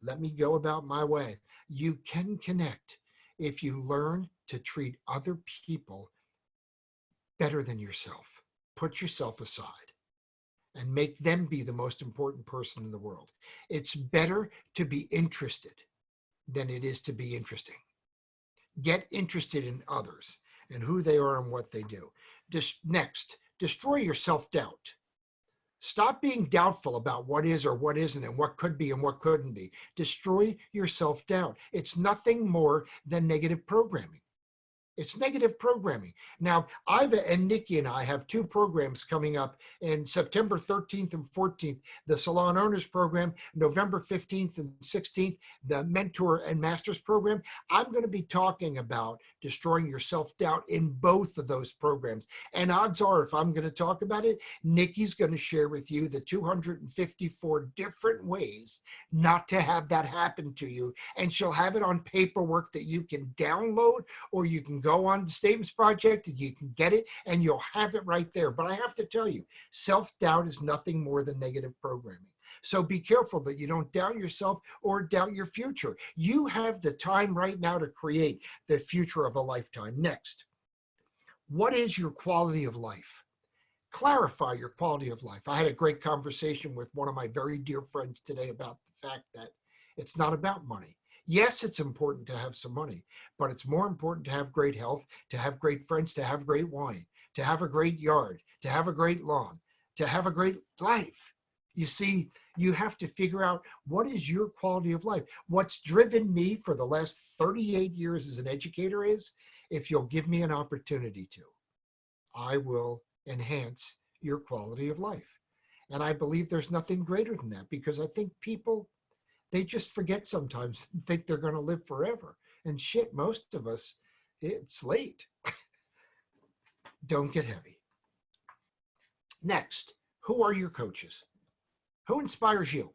let me go about my way." You can connect if you learn to treat other people better than yourself. Put yourself aside and make them be the most important person in the world. It's better to be interested than it is to be interesting. Get interested in others and who they are and what they do. Next, destroy your self-doubt. Stop being doubtful about what is or what isn't and what could be and what couldn't be. Destroy your self-doubt. It's nothing more than negative programming. It's negative programming. Now, Iva and Nikki and I have two programs coming up in September 13th and 14th, the Salon Owners Program, November 15th and 16th, the Mentor and Masters Program. I'm going to be talking about destroying your self-doubt in both of those programs. And odds are, if I'm going to talk about it, Nikki's going to share with you the 254 different ways not to have that happen to you. And she'll have it on paperwork that you can download, or you can go on the Statements Project and you can get it and you'll have it right there. But I have to tell you, self-doubt is nothing more than negative programming. So be careful that you don't doubt yourself or doubt your future. You have the time right now to create the future of a lifetime. Next, what is your quality of life? Clarify your quality of life. I had a great conversation with one of my very dear friends today about the fact that it's not about money. Yes, it's important to have some money, but it's more important to have great health, to have great friends, to have great wine, to have a great yard, to have a great lawn, to have a great life. You see, you have to figure out what is your quality of life. What's driven me for the last 38 years as an educator is, if you'll give me an opportunity to, I will enhance your quality of life. And I believe there's nothing greater than that, because I think people, they just forget sometimes and think they're going to live forever. And shit, most of us, it's late. Don't get heavy. Next, who are your coaches? Who inspires you?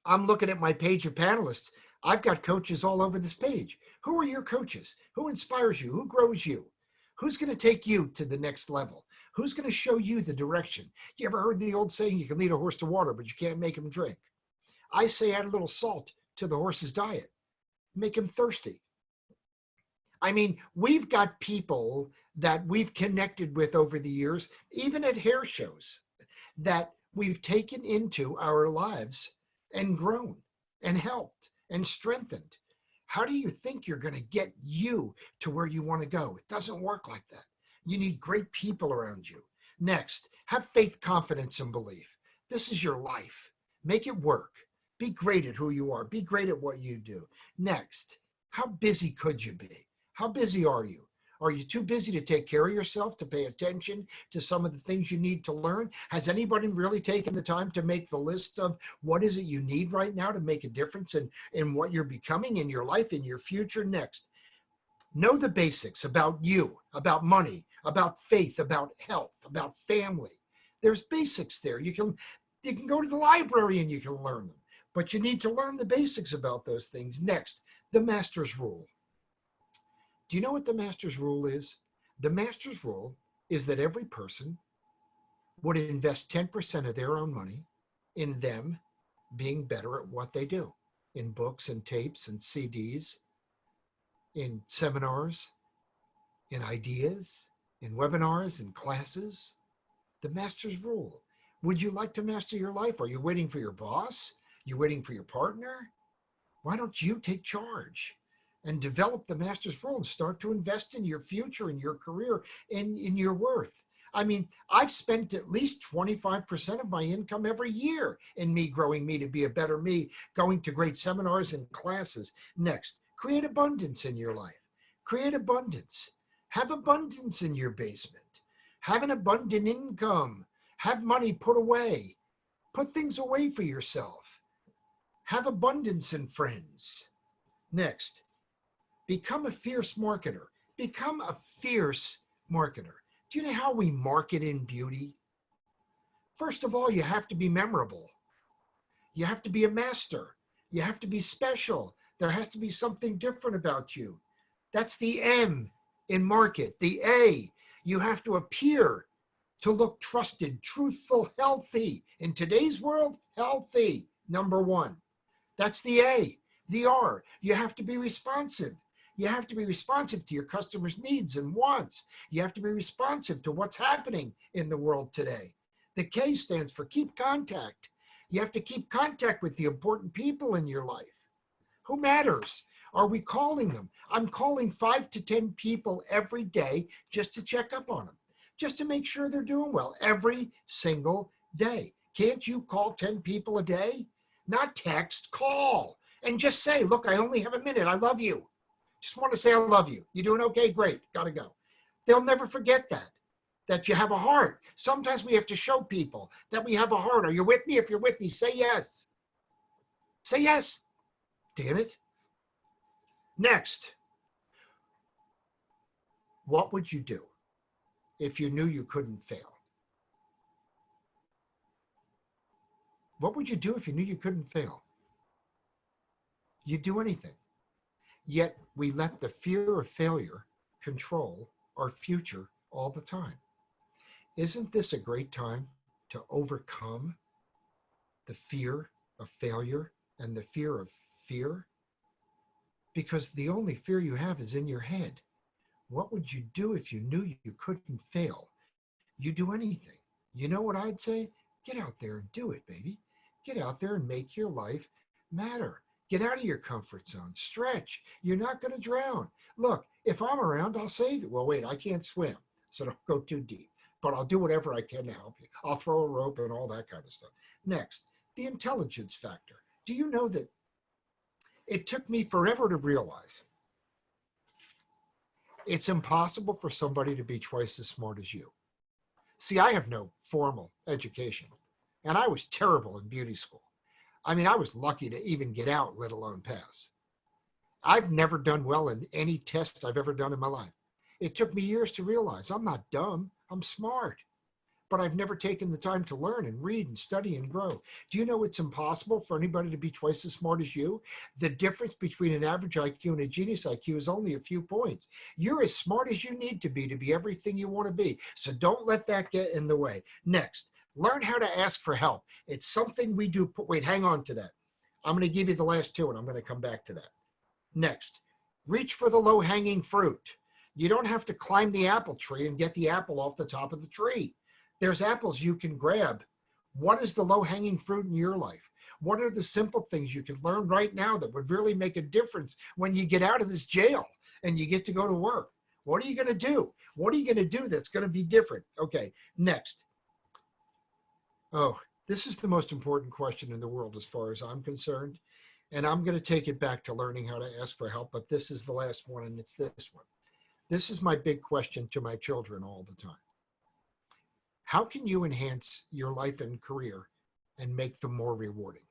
I'm looking at my page of panelists. I've got coaches all over this page. Who are your coaches? Who inspires you? Who grows you? Who's going to take you to the next level? Who's going to show you the direction? You ever heard the old saying, you can lead a horse to water, but you can't make him drink? I say add a little salt to the horse's diet. Make him thirsty. I mean, we've got people that we've connected with over the years, even at hair shows, that we've taken into our lives and grown and helped and strengthened. How do you think you're going to get you to where you want to go? It doesn't work like that. You need great people around you. Next, have faith, confidence, and belief. This is your life. Make it work. Be great at who you are. Be great at what you do. Next, how busy could you be? How busy are you? Are you too busy to take care of yourself, to pay attention to some of the things you need to learn? Has anybody really taken the time to make the list of what is it you need right now to make a difference in what you're becoming in your life, in your future? Next, know the basics about you, about money, about faith, about health, about family. There's basics there. You can go to the library and you can learn them, but you need to learn the basics about those things. Next, the master's rule. Do you know what the master's rule is? The master's rule is that every person would invest 10% of their own money in them being better at what they do, in books and tapes and CDs, in seminars, in ideas, in webinars, in classes. The master's rule. Would you like to master your life? Are you waiting for your boss? You waiting for your partner? Why don't you take charge? and develop the master's role and start to invest in your future, in your career, in your worth. I mean, I've spent at least 25% of my income every year in me growing me to be a better me, going to great seminars and classes. Next, create abundance in your life. Create abundance. Have abundance in your basement. Have an abundant income. Have money put away. Put things away for yourself. Have abundance in friends. Next, become a fierce marketer. Become a fierce marketer. Do you know how we market in beauty? First of all, you have to be memorable. You have to be a master. You have to be special. There has to be something different about you. That's the M in market. The A, you have to appear to look trusted, truthful, healthy. In today's world, healthy, number one. That's the A. The R, you have to be responsive. You have to be responsive to your customers' needs and wants. You have to be responsive to what's happening in the world today. The K stands for keep contact. You have to keep contact with the important people in your life. Who matters? Are we calling them? I'm calling 5 to 10 people every day just to check up on them, just to make sure they're doing well every single day. Can't you call 10 people a day? Not text, call. And just say, look, I only have a minute. I love you. Just want to say I love you. You doing okay? Great. Got to go. They'll never forget that you have a heart. Sometimes we have to show people that we have a heart. Are you with me? If you're with me, say yes. Say yes. Damn it. Next. What would you do if you knew you couldn't fail? What would you do if you knew you couldn't fail? You'd do anything. Yet we let the fear of failure control our future all the time. Isn't this a great time to overcome the fear of failure and the fear of fear? Because the only fear you have is in your head. What would you do if you knew you couldn't fail? You'd do anything. You know what I'd say? Get out there and do it, baby. Get out there and make your life matter. Get out of your comfort zone. Stretch. You're not going to drown. Look, if I'm around, I'll save you. Well, wait, I can't swim, so don't go too deep. But I'll do whatever I can to help you. I'll throw a rope and all that kind of stuff. Next, the intelligence factor. Do you know that it took me forever to realize it's impossible for somebody to be twice as smart as you? See, I have no formal education, and I was terrible in beauty school. I mean, I was lucky to even get out, let alone pass. I've never done well in any tests I've ever done in my life. It took me years to realize I'm not dumb, I'm smart. But I've never taken the time to learn and read and study and grow. Do you know it's impossible for anybody to be twice as smart as you? The difference between an average IQ and a genius IQ is only a few points. You're as smart as you need to be everything you want to be. So don't let that get in the way. Next. Learn how to ask for help. It's something we do. Wait, hang on to that. I'm going to give you the last two and I'm going to come back to that. Next, reach for the low-hanging fruit. You don't have to climb the apple tree and get the apple off the top of the tree. There's apples you can grab. What is the low-hanging fruit in your life? What are the simple things you can learn right now that would really make a difference when you get out of this jail and you get to go to work? What are you going to do? What are you going to do that's going to be different? Okay, next. Oh, this is the most important question in the world as far as I'm concerned. And I'm going to take it back to learning how to ask for help, but this is the last one, and it's this one. This is my big question to my children all the time. How can you enhance your life and career and make them more rewarding?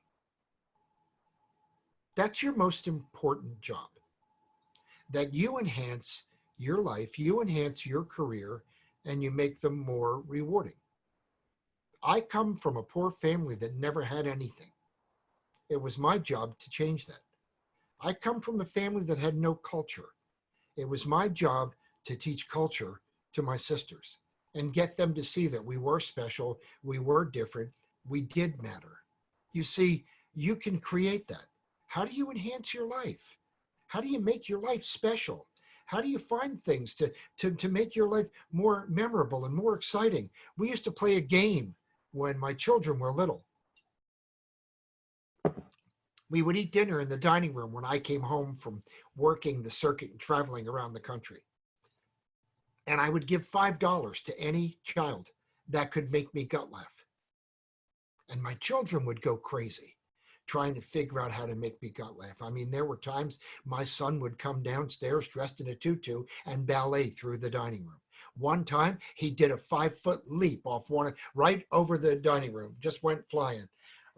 That's your most important job. That you enhance your life, you enhance your career, and you make them more rewarding. I come from a poor family that never had anything. It was my job to change that. I come from a family that had no culture. It was my job to teach culture to my sisters and get them to see that we were special, we were different, we did matter. You see, you can create that. How do you enhance your life? How do you make your life special? How do you find things to make your life more memorable and more exciting? We used to play a game when my children were little. We would eat dinner in the dining room when I came home from working the circuit and traveling around the country. And I would give $5 to any child that could make me gut laugh. And my children would go crazy trying to figure out how to make me gut laugh. I mean, there were times my son would come downstairs dressed in a tutu and ballet through the dining room. One time he did a 5-foot leap off right over the dining room, just went flying.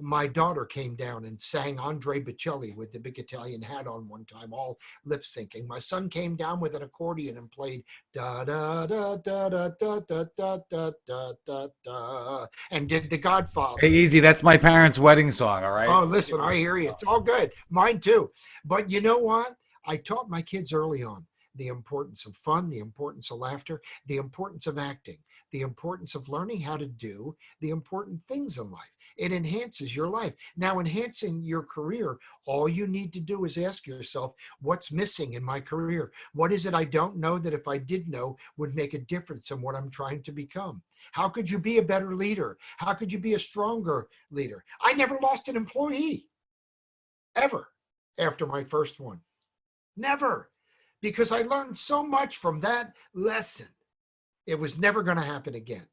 My daughter came down and sang Andre Bocelli with the big Italian hat on one time, all lip syncing. My son came down with an accordion and played da da da da da da da da da da da da, and did The Godfather. Hey, easy. That's my parents' wedding song. All right. Oh, listen, I hear you. It's all good. Mine too. But you know what? I taught my kids early on the importance of fun, the importance of laughter, the importance of acting, the importance of learning how to do the important things in life. It enhances your life. Now, enhancing your career, all you need to do is ask yourself, what's missing in my career? What is it I don't know that if I did know would make a difference in what I'm trying to become? How could you be a better leader? How could you be a stronger leader? I never lost an employee, ever, after my first one. Never. Because I learned so much from that lesson. It was never going to happen again.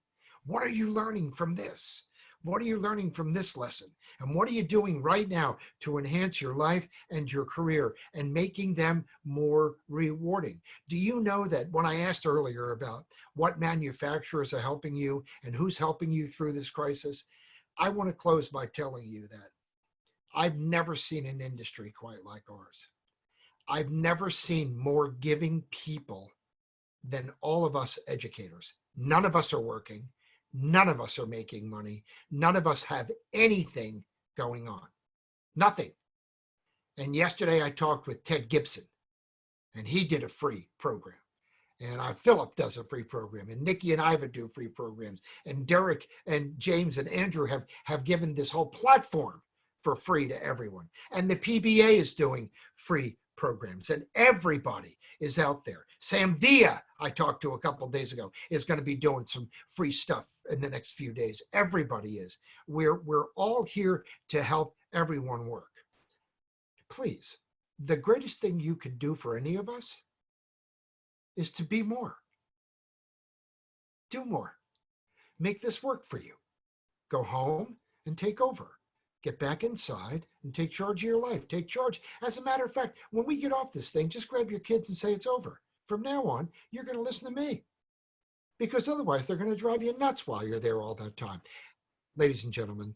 What are you learning from this? What are you learning from this lesson? And what are you doing right now to enhance your life and your career and making them more rewarding? Do you know that when I asked earlier about what manufacturers are helping you and who's helping you through this crisis, I want to close by telling you that I've never seen an industry quite like ours. I've never seen more giving people than all of us educators. None of us are working. None of us are making money. None of us have anything going on. Nothing. And yesterday I talked with Ted Gibson, and he did a free program. And Philip does a free program, and Nikki and Iva do free programs, and Derek and James and Andrew have given this whole platform for free to everyone. And the PBA is doing free programs, and everybody is out there. Sam Villa, I talked to a couple of days ago, is going to be doing some free stuff in the next few days. Everybody is. We're all here to help everyone work. Please, the greatest thing you could do for any of us is to be more. Do more. Make this work for you. Go home and take over. Get back inside and take charge of your life. Take charge. As a matter of fact, when we get off this thing, just grab your kids and say it's over. From now on, you're going to listen to me. Because otherwise, they're going to drive you nuts while you're there all that time. Ladies and gentlemen,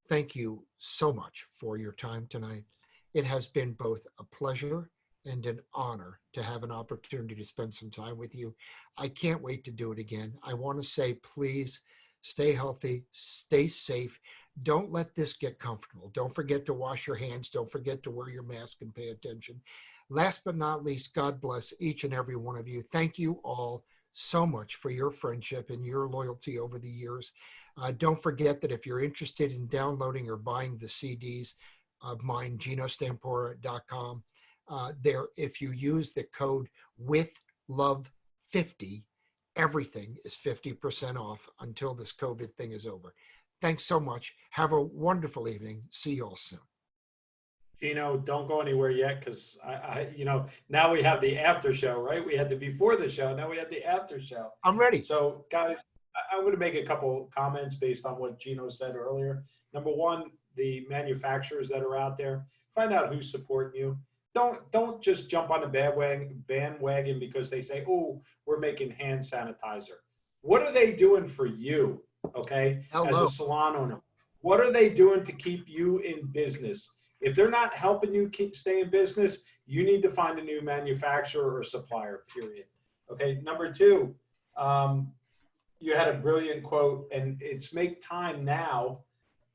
thank you so much for your time tonight. It has been both a pleasure and an honor to have an opportunity to spend some time with you. I can't wait to do it again. I want to say, please stay healthy, stay safe. Don't let this get comfortable. Don't forget to wash your hands. Don't forget to wear your mask and pay attention. Last but not least, God bless each and every one of you. Thank you all so much for your friendship and your loyalty over the years. Don't forget that if you're interested in downloading or buying the CDs of mine, genostampora.com, there, if you use the code WITHLOVE50, everything is 50% off until this COVID thing is over. Thanks so much. Have a wonderful evening. See you all soon. Geno, don't go anywhere yet, because now we have the after show, right? We had the before the show. Now we have the after show. I'm ready. So, guys, I'm going to make a couple comments based on what Geno said earlier. Number one, the manufacturers that are out there, find out who's supporting you. Don't just jump on the bandwagon because they say, oh, we're making hand sanitizer. What are they doing for you? Okay, Hello. As a salon owner, what are they doing to keep you in business? If they're not helping you stay in business, you need to find a new manufacturer or supplier, period. Okay, number two, you had a brilliant quote, and it's make time now,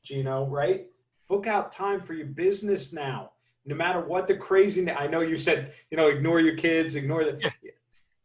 Geno, right? Book out time for your business now. No matter what the craziness, I know you said, ignore your kids, ignore the,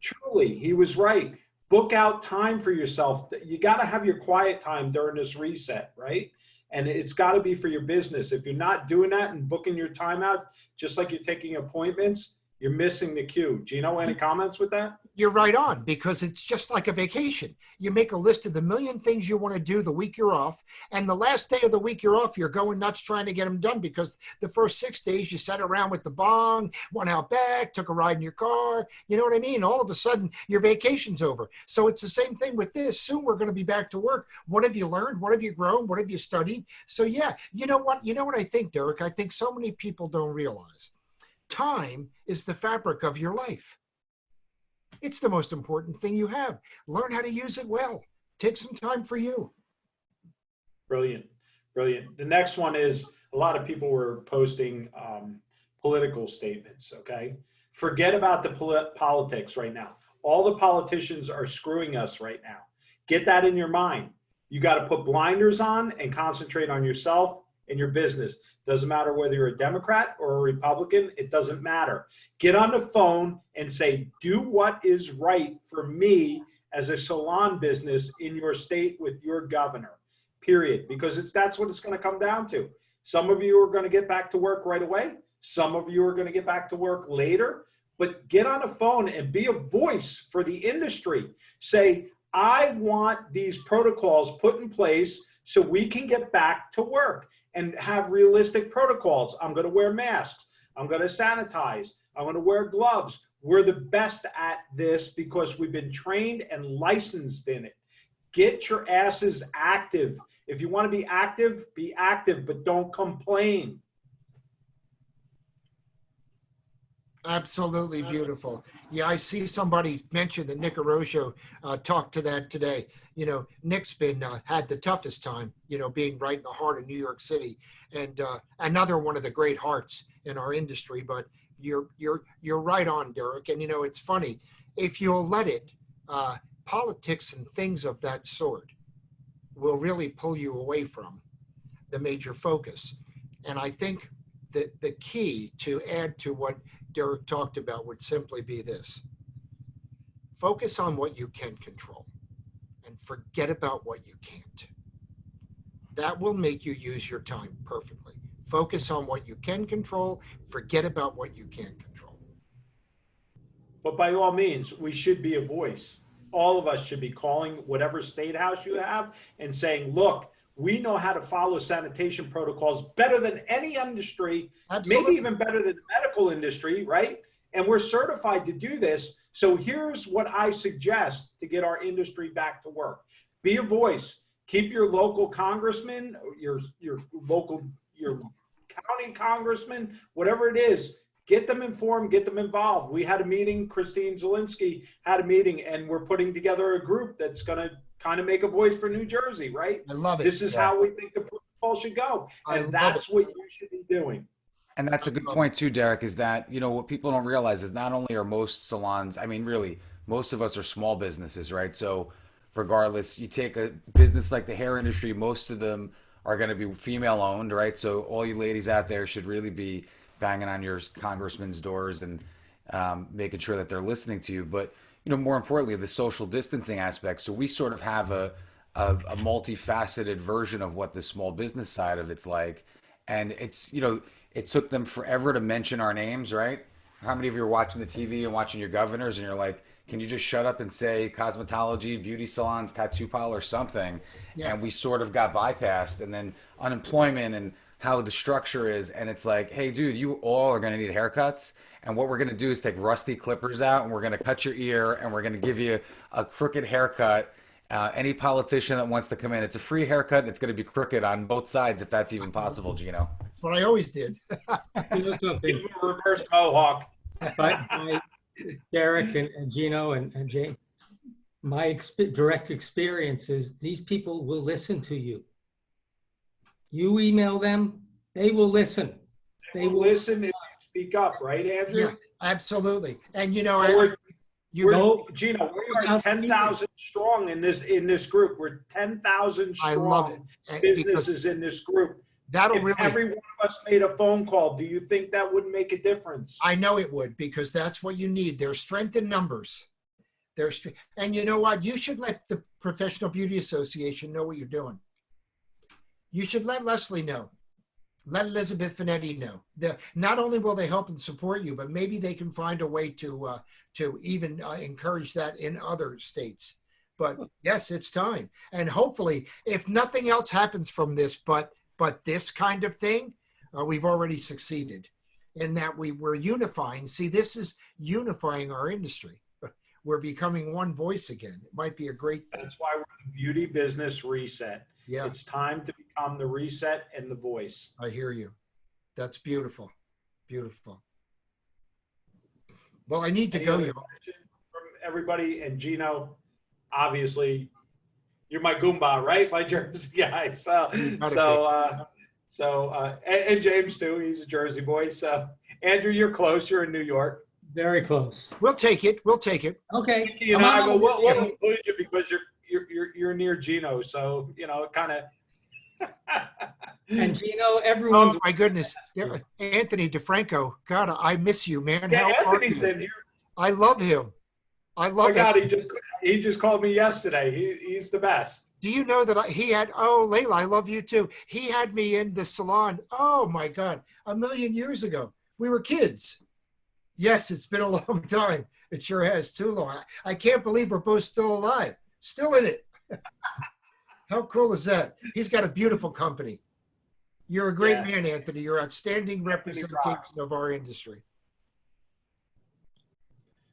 truly, he was right. Book out time for yourself. You got to have your quiet time during this reset, right? And it's got to be for your business. If you're not doing that and booking your time out, just like you're taking appointments, you're missing the cue. Geno, any comments with that? You're right on, because it's just like a vacation. You make a list of the million things you want to do the week you're off, and the last day of the week you're off, you're going nuts trying to get them done, because the first 6 days you sat around with the bong, went out back, took a ride in your car. You know what I mean? All of a sudden, your vacation's over. So it's the same thing with this. Soon we're going to be back to work. What have you learned? What have you grown? What have you studied? So yeah, you know what? You know what I think, Derek? I think so many people don't realize time is the fabric of your life. It's the most important thing you have. Learn how to use it well. Take some time for you. Brilliant. Brilliant. The next one is, a lot of people were posting political statements, okay? Forget about the politics right now. All the politicians are screwing us right now. Get that in your mind. You got to put blinders on and concentrate on yourself and your business. Doesn't matter whether you're a Democrat or a Republican, it doesn't matter. Get on the phone and say, do what is right for me as a salon business in your state with your governor, period. Because that's what it's going to come down to. Some of you are going to get back to work right away. Some of you are going to get back to work later. But get on the phone and be a voice for the industry. Say, I want these protocols put in place so we can get back to work and have realistic protocols. I'm going to wear masks. I'm going to sanitize. I'm going to wear gloves. We're the best at this because we've been trained and licensed in it. Get your asses active. If you want to be active, but don't complain. Absolutely beautiful. Yeah, I see somebody mentioned that Nick Arroyo talked to that today. You know, Nick's been had the toughest time, you know, being right in the heart of New York City, and another one of the great hearts in our industry. But you're right on, Derek. And you know, it's funny, if you'll let it, politics and things of that sort will really pull you away from the major focus. And I think that the key to add to what Derek talked about would simply be this: focus on what you can control and forget about what you can't. That will make you use your time perfectly. Focus on what you can control, forget about what you can't control. But by all means, we should be a voice. All of us should be calling whatever state house you have and saying, look, we know how to follow sanitation protocols better than any industry, Absolutely. maybe even better than the medical industry, right? And we're certified to do this. So here's what I suggest to get our industry back to work. Be a voice. Keep your local congressman, your county congressman, whatever it is, get them informed, get them involved. We had a meeting, Christine Zielinski had a meeting, and we're putting together a group that's going to kind of make a voice for New Jersey, right? I love it. This is how we think the protocol should go. And that's what you should be doing. And that's a good point too, Derek, is that, you know, what people don't realize is not only are most salons, I mean, really, most of us are small businesses, right? So regardless, you take a business like the hair industry, most of them are going to be female owned, right? So all you ladies out there should really be banging on your congressman's doors and making sure that they're listening to you. But, you know, more importantly, the social distancing aspect. So we sort of have a multifaceted version of what the small business side of it's like. And it's, you know, it took them forever to mention our names, right? How many of you are watching the TV and watching your governors and you're like, can you just shut up and say cosmetology, beauty salons, tattoo parlor, something? Yeah. And we sort of got bypassed. And then unemployment and how the structure is. And it's like, hey, dude, you all are going to need haircuts. And what we're going to do is take rusty clippers out and we're going to cut your ear and we're going to give you a crooked haircut. Any politician that wants to come in, it's a free haircut and it's going to be crooked on both sides if that's even possible, Geno. What I always did. You know something, Reverse mohawk. but Derek and Geno and Jane, my direct experience is these people will listen to you. You email them, they will listen. They will listen if you speak up, right, Andrew? Yeah, absolutely. And you know, Geno, we are 10,000 strong in this group. We're 10,000 strong businesses in this group. If every one of us made a phone call, do you think that would make a difference? I know it would, because that's what you need. There's strength in numbers. And you know what? You should let the Professional Beauty Association know what you're doing. You should let Leslie know. let Elizabeth Finetti know. Not only will they help and support you, but maybe they can find a way to even encourage that in other states. But yes, it's time. And hopefully, if nothing else happens from this, but this kind of thing, we've already succeeded in that we're unifying. See, this is unifying our industry. We're becoming one voice again. It might be a great thing. That's why we're the Beauty Business Reset. Yeah, It's time to become the reset and the voice. I hear you. That's beautiful. Beautiful. Well, I need to Any go. other You. questions from everybody? And Geno, obviously, you're my Goomba, right? My Jersey guy. And James too. He's a Jersey boy. So Andrew, you're close. You're in New York. Very close. We'll take it. We'll take it. Okay. Nikki and I, but we'll include you because you're near Geno. So it kind of. And Geno, everyone's. Oh my goodness, Anthony DeFranco. God, I miss you, man. Yeah, How are Anthony's you? in here. I love him. I Oh love my God, him. he just called me yesterday. He's the best. Do you know that he had? Oh, Layla, I love you too. He had me in the salon. Oh my God, a million years ago. We were kids. Yes, it's been a long time. It sure has, too long. I can't believe we're both still alive, still in it. How cool is that? He's got a beautiful company. You're a great man, Anthony. You're outstanding representation of our industry.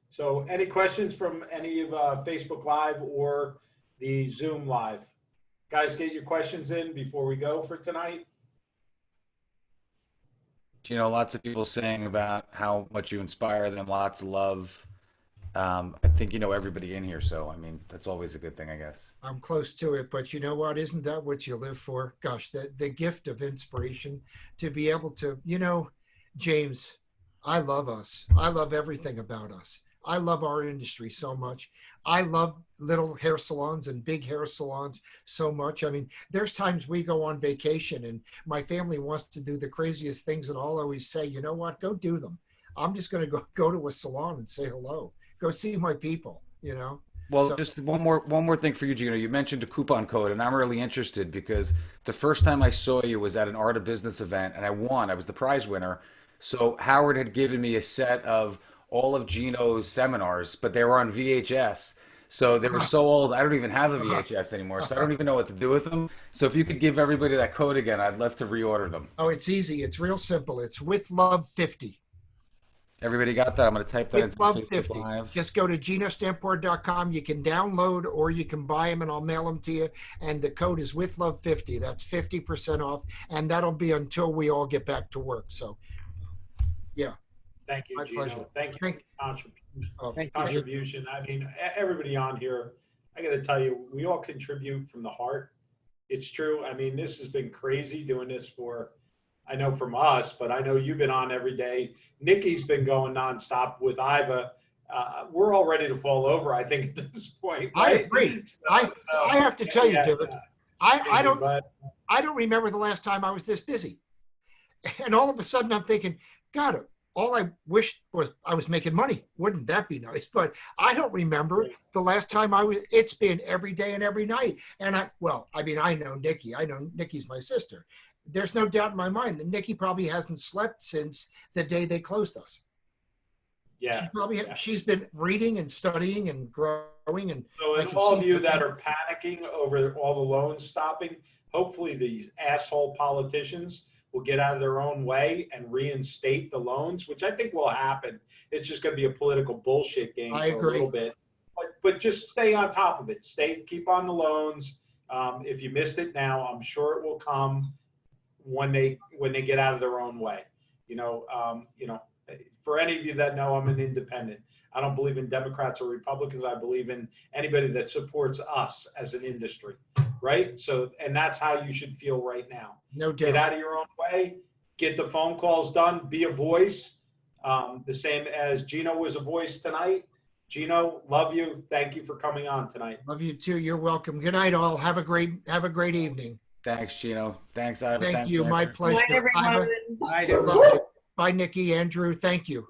So any questions from any of Facebook Live or the Zoom Live? Guys, get your questions in before we go for tonight. Lots of people saying about how much you inspire them, lots of love. I think you know everybody in here, so I mean that's always a good thing, I guess. I'm close to it, but you know what? Isn't that what you live for? Gosh, the gift of inspiration to be able to, James, I love us. I love everything about us. I love our industry so much. I love little hair salons and big hair salons so much. I mean, there's times we go on vacation and my family wants to do the craziest things, and I'll always say, you know what? Go do them. I'm just going to go to a salon and say hello. Go see my people, Well, So- just one more thing for you, Geno. You mentioned a coupon code, and I'm really interested because the first time I saw you was at an Art of Business event, and I won. I was the prize winner. So Howard had given me a set of all of Geno's seminars, but they were on VHS. So they were so old, I don't even have a VHS anymore. So I don't even know what to do with them. So if you could give everybody that code again, I'd love to reorder them. Oh, it's easy. It's real simple. It's with love 50. Everybody got that? I'm going to type that With into love Facebook 50. Live. Just go to genostampora.com. You can download or you can buy them and I'll mail them to you. And the code is with love 50. That's 50% off. And that'll be until we all get back to work. So, yeah. Thank you, My Geno. pleasure. Thank you for your Thank you. contribution. I mean, everybody on here, I got to tell you, we all contribute from the heart. It's true. I mean, this has been crazy doing this for, I know from us, but I know you've been on every day. Nikki's been going nonstop with Iva. We're all ready to fall over, I think, at this point. I Right? agree. I have to tell you, Derek, I don't remember the last time I was this busy. And all of a sudden I'm thinking, God, all I wished was I was making money. Wouldn't that be nice? But I don't remember the last time it's been every day and every night. And I know Nikki. I know Nikki's my sister. There's no doubt in my mind that Nikki probably hasn't slept since the day they closed us. Yeah. She's been reading and studying and growing. And So, and all of you that are panicking over all the loans stopping, hopefully these asshole politicians will get out of their own way and reinstate the loans, which I think will happen. It's just going to be a political bullshit game I for agree. a little bit. But just stay on top of it. Keep on the loans. If you missed it now, I'm sure it will come when they get out of their own way. For any of you that know, I'm an independent. I don't believe in Democrats or Republicans. I believe in anybody that supports us as an industry, right? So, and that's how you should feel right now. No doubt. Get out of your own way, get the phone calls done, be a voice. The same as Geno was a voice tonight. Geno, love you. Thank you for coming on tonight. Love you too. You're welcome. Good night, all. Have a great evening. Thanks, Geno. Thanks, Iva. Thank Thanks, you. My Andrew. pleasure. Bye, everyone. Iva, love you. Bye, Nikki, Andrew. Thank you.